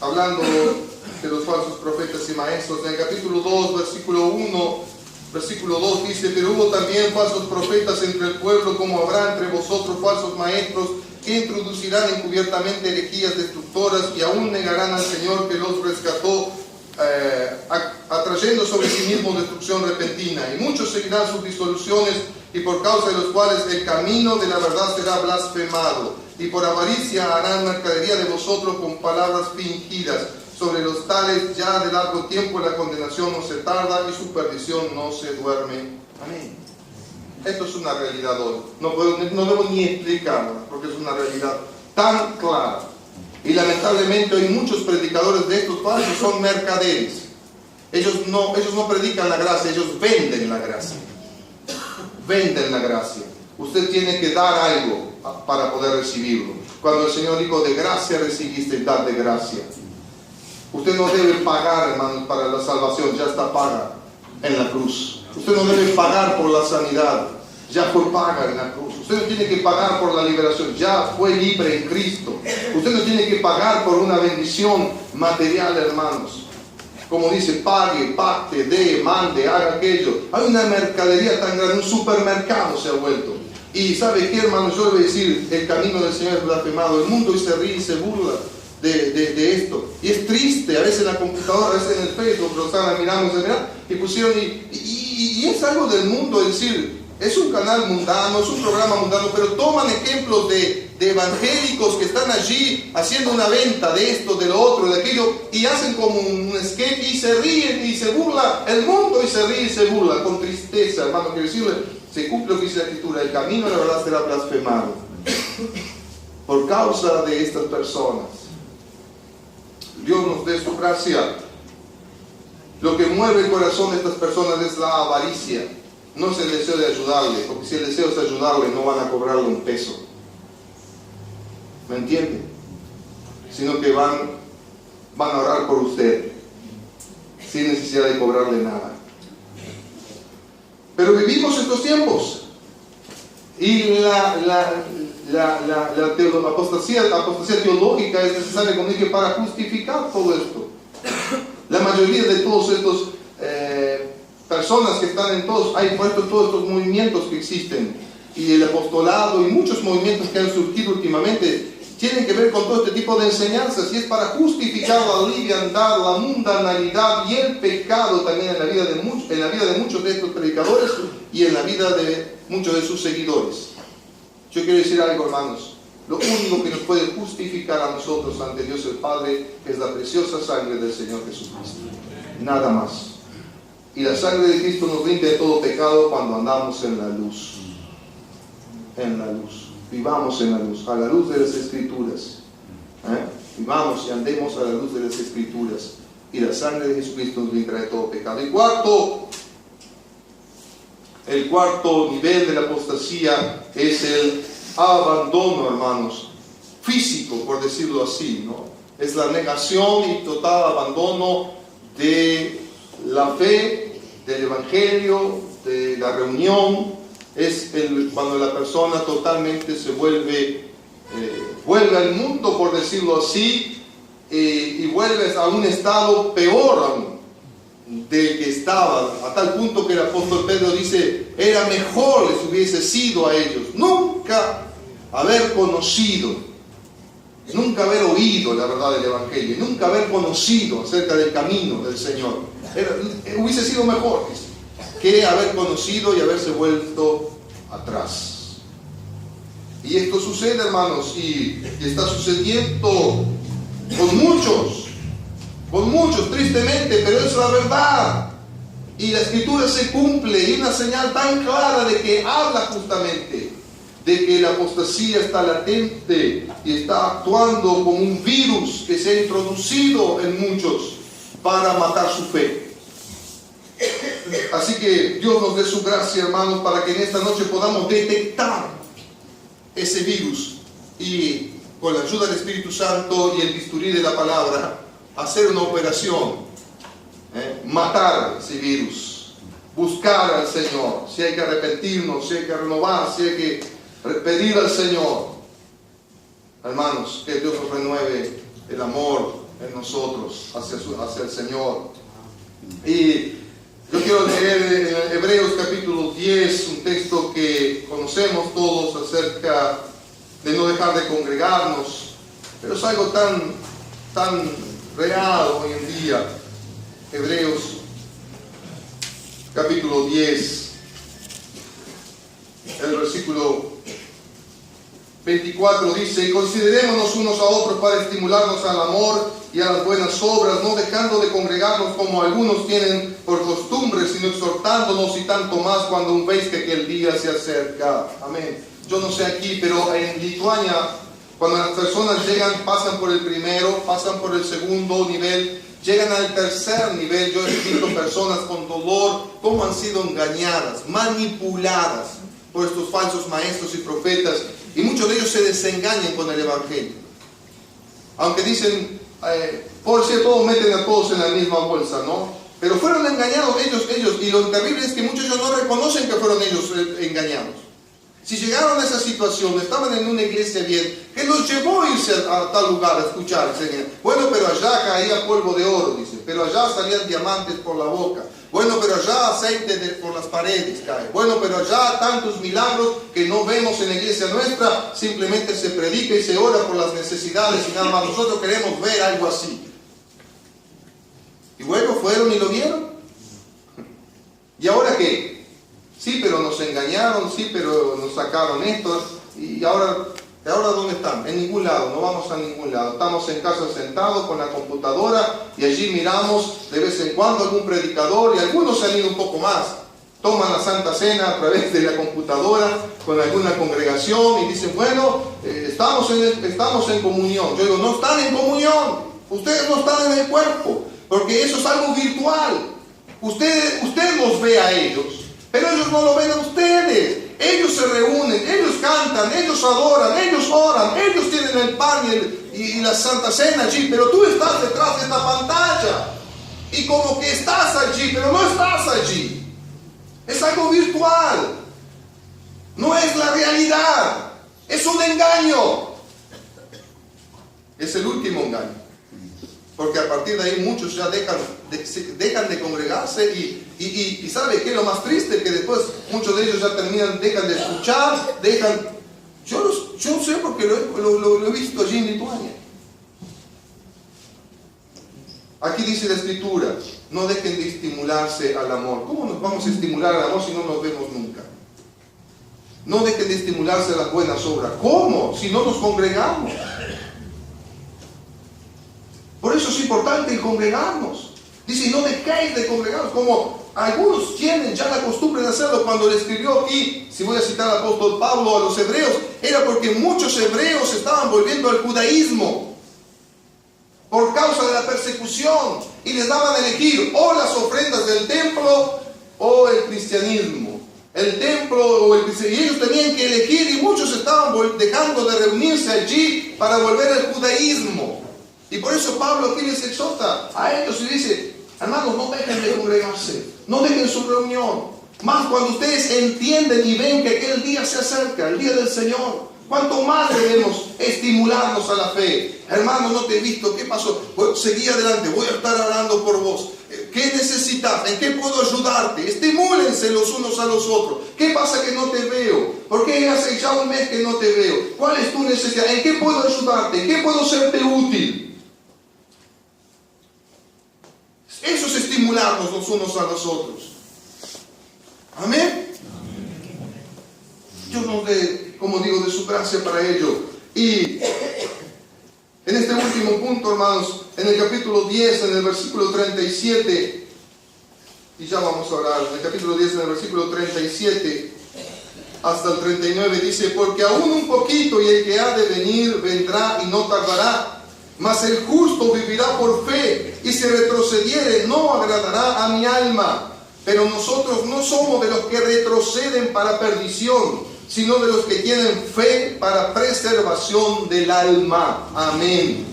hablando de los falsos profetas y maestros. En el capítulo 2, versículo 2 dice: pero hubo también falsos profetas entre el pueblo, como habrá entre vosotros falsos maestros, que introducirán encubiertamente herejías destructoras, y aún negarán al Señor que los rescató, atrayendo sobre sí mismo destrucción repentina. Y muchos seguirán sus disoluciones, y por causa de los cuales el camino de la verdad será blasfemado. Y por avaricia harán mercadería de vosotros con palabras fingidas. Sobre los tales ya de largo tiempo la condenación no se tarda y su perdición no se duerme. Amén. Esto es una realidad hoy. No debo ni explicarla, porque es una realidad tan clara. Y lamentablemente hay muchos predicadores de estos falsos, son mercaderes. Ellos no predican la gracia, ellos venden la gracia. Venden la gracia. Usted tiene que dar algo. para poder recibirlo. Cuando el Señor dijo, de gracia recibiste, dad de gracia. Usted no debe pagar, hermanos, para la salvación, ya está paga en la cruz. Usted no debe pagar por la sanidad, ya fue paga en la cruz. Usted no tiene que pagar por la liberación, ya fue libre en Cristo. Usted no tiene que pagar por una bendición material, hermanos. Como dice, pague, pacte, dé, mande, haga aquello. Hay una mercadería tan grande, un supermercado se ha vuelto. Y ¿sabe qué, hermanos? Yo le voy a decir, el camino del Señor es blasfemado. El mundo hoy se ríe y se burla de esto. Y es triste, a veces en la computadora, a veces en el Facebook, lo estaban mirando y pusieron, y es algo del mundo, es decir, es un canal mundano, es un programa mundano, pero toman ejemplos de evangélicos que están allí haciendo una venta de esto, de lo otro, de aquello, y hacen como un sketch y se ríen y se burla el mundo y se ríe y se burla con tristeza, hermano. Quiero decirle, se cumple lo que dice la Escritura, el camino de la verdad será blasfemado por causa de estas personas. Dios nos dé su gracia. Lo que mueve el corazón de estas personas es la avaricia, no es el deseo de ayudarle, porque si el deseo es ayudarle no van a cobrarle un peso, ¿me entiende? Sino que van a orar por usted sin necesidad de cobrarle nada. Pero vivimos estos tiempos y la apostasía teológica es necesaria, como dije, para justificar todo esto. La mayoría de todos estos personas que están en todos estos movimientos que existen, y el apostolado y muchos movimientos que han surgido últimamente, tienen que ver con todo este tipo de enseñanzas, y es para justificar la liviandad, la mundanalidad y el pecado también en la vida de muchos de estos predicadores y en la vida de muchos de sus seguidores. Yo quiero decir algo, hermanos. Lo único que nos puede justificar a nosotros ante Dios el Padre es la preciosa sangre del Señor Jesucristo. Nada más. Y la sangre de Cristo nos limpia de todo pecado cuando andamos en la luz. En la luz. Vivamos en la luz, a la luz de las Escrituras. Vivamos y andemos a la luz de las Escrituras. Y la sangre de Jesucristo nos limpia de todo pecado. El cuarto nivel de la apostasía es el abandono, hermanos, físico, por decirlo así, ¿no? Es la negación y total abandono de la fe, del evangelio, de la reunión. Es cuando la persona totalmente se vuelve al mundo, por decirlo así, y vuelve a un estado peor aún del que estaba, a tal punto que el apóstol Pedro dice, era mejor les hubiese sido a ellos nunca haber conocido, nunca haber oído la verdad del evangelio, nunca haber conocido acerca del camino del Señor. Hubiese sido mejor que haber conocido y haberse vuelto atrás. Y esto sucede, hermanos, y está sucediendo con muchos, tristemente, pero es la verdad. Y la Escritura se cumple, y una señal tan clara de que habla justamente de que la apostasía está latente y está actuando como un virus que se ha introducido en muchos para matar su fe. Así que Dios nos dé su gracia, hermanos, para que en esta noche podamos detectar ese virus y con la ayuda del Espíritu Santo y el bisturí de la palabra hacer una operación, matar ese virus, buscar al Señor, si hay que arrepentirnos, si hay que renovar, si hay que pedir al Señor. Hermanos, que Dios nos renueve el amor en nosotros hacia el Señor. Y yo quiero leer en Hebreos capítulo 10, un texto que conocemos todos acerca de no dejar de congregarnos, pero es algo tan real hoy en día. Hebreos capítulo 10, el versículo 24 dice: y considerémonos unos a otros para estimularnos al amor y a las buenas obras, no dejando de congregarnos como algunos tienen por costumbre, sino exhortándonos, y tanto más cuando veis que aquel día se acerca. Amén. Yo no sé aquí, pero en Lituania, cuando las personas pasan por el primero, pasan por el segundo nivel, llegan al tercer nivel, yo he visto personas con dolor, cómo han sido engañadas, manipuladas por estos falsos maestros y profetas, Y muchos de ellos se desengañan con el Evangelio. Aunque dicen, por si todos meten a todos en la misma bolsa, ¿no? Pero fueron engañados ellos, y lo terrible es que muchos de ellos no reconocen que fueron ellos engañados. Si llegaron a esa situación, estaban en una iglesia bien, que los llevó a irse a tal lugar a escuchar, bueno, pero allá caía polvo de oro, dice, pero allá salían diamantes por la boca, bueno, pero allá aceite por las paredes cae, bueno, pero allá tantos milagros que no vemos en la iglesia nuestra, simplemente se predica y se ora por las necesidades y nada más. Nosotros queremos ver algo así. Y bueno, fueron y lo vieron. ¿Y ahora qué? Sí, pero nos engañaron, sí, pero nos sacaron esto. ¿Y ahora dónde están? En ningún lado, no vamos a ningún lado. Estamos en casa sentados con la computadora y allí miramos de vez en cuando algún predicador, y algunos se han ido un poco más. Toman la Santa Cena a través de la computadora con alguna congregación y dicen, bueno, estamos en comunión. Yo digo, no están en comunión, ustedes no están en el cuerpo, porque eso es algo virtual. Usted los ve a ellos, pero ellos no lo ven a ustedes. Ellos se reúnen, ellos cantan, ellos adoran, ellos oran, ellos tienen el pan y la Santa Cena allí, pero tú estás detrás de esta pantalla y como que estás allí, pero no estás allí. Es algo virtual, no es la realidad, es un engaño. Es el último engaño, porque a partir de ahí muchos ya dejan de congregarse y ¿sabe qué es lo más triste? Que después muchos de ellos ya dejan de escuchar, yo sé porque lo he visto allí en Lituania. Aquí dice la Escritura, no dejen de estimularse al amor. ¿Cómo nos vamos a estimular al amor si no nos vemos nunca? No dejen de estimularse a las buenas obras. ¿Cómo? Si no nos congregamos. Por eso es importante el congregarnos. Dice, no dejéis de congregarnos, como algunos tienen ya la costumbre de hacerlo. Cuando le escribió aquí, si voy a citar al apóstol Pablo a los hebreos, era porque muchos hebreos estaban volviendo al judaísmo por causa de la persecución, y les daban a elegir o las ofrendas del templo o el cristianismo. El templo o el cristianismo, y ellos tenían que elegir, y muchos estaban dejando de reunirse allí para volver al judaísmo. Y por eso Pablo aquí les exhorta a ellos y dice, hermanos, no dejen de congregarse, no dejen su reunión, más cuando ustedes entienden y ven que aquel día se acerca, el día del Señor. Cuanto más debemos estimularnos a la fe. Hermano, no te he visto, ¿qué pasó? Seguí adelante, voy a estar orando por vos. ¿Qué necesitas? ¿En qué puedo ayudarte? Estimúlense los unos a los otros. ¿Qué pasa que no te veo? ¿Por qué hace ya un mes que no te veo? ¿Cuál es tu necesidad? ¿En qué puedo ayudarte? ¿En qué puedo serte útil? Eso es estimularnos los unos a los otros. Amén. Dios nos dé, como digo, de su gracia para ello. Y en este último punto, hermanos, en el capítulo 10, en el versículo 37, y ya vamos a orar, en el capítulo 10, en el versículo 37 hasta el 39, dice, porque aún un poquito y el que ha de venir vendrá y no tardará, mas el justo vivirá por fe, y si retrocediere no agradará a mi alma. Pero nosotros no somos de los que retroceden para perdición, sino de los que tienen fe para preservación del alma. Amén.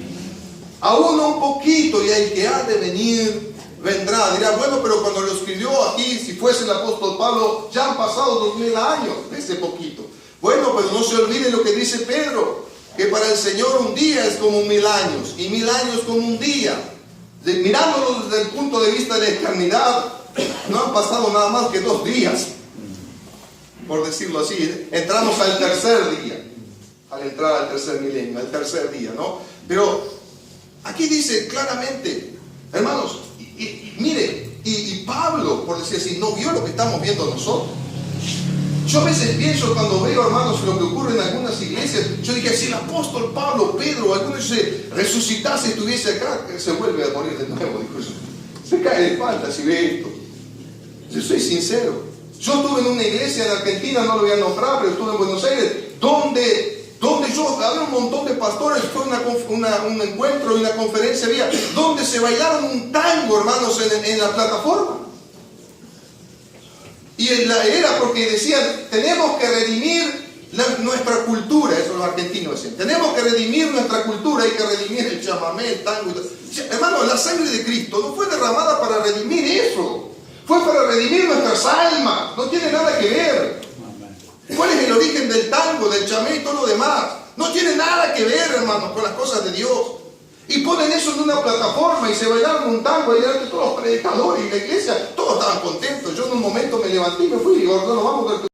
Aún un poquito y el que ha de venir vendrá. Dirá, bueno, pero cuando lo escribió aquí, si fuese el apóstol Pablo, ya han pasado 2000 años de ese poquito. Bueno, pero no se olvide lo que dice Pedro, que para el Señor un día es como 1000 años, y 1000 años como un día. Mirándolo desde el punto de vista de la eternidad, no han pasado nada más que 2 días. Por decirlo así, entramos al tercer día, al entrar al tercer milenio, al tercer día, ¿no? Pero aquí dice claramente, hermanos, mire, y Pablo, por decir así, no vio lo que estamos viendo nosotros. Yo a veces pienso cuando veo, hermanos, lo que ocurre en algunas iglesias, yo dije, si el apóstol Pablo, Pedro, alguno se resucitase y estuviese acá, se vuelve a morir de nuevo, dijo eso. Se cae de falta si ve esto. Yo soy sincero. Yo estuve en una iglesia en Argentina, no lo voy a nombrar, pero estuve en Buenos Aires, donde había un montón de pastores, fue un encuentro y una conferencia había, donde se bailaron un tango, hermanos, en la plataforma. Y era porque decían, tenemos que redimir Nuestra cultura, eso los argentinos decían, tenemos que redimir nuestra cultura, hay que redimir el chamamé, el tango y todo. Hermano, la sangre de Cristo no fue derramada para redimir eso, fue para redimir nuestras almas, no tiene nada que ver. ¿Cuál es el origen del tango, del chamé y todo lo demás? No tiene nada que ver, hermanos, con las cosas de Dios. Y ponen eso en una plataforma y se bailaron un tango y delante de todos los predicadores y la iglesia, todos estaban contentos. Yo en un momento me levanté y me fui y digo, no, vamos a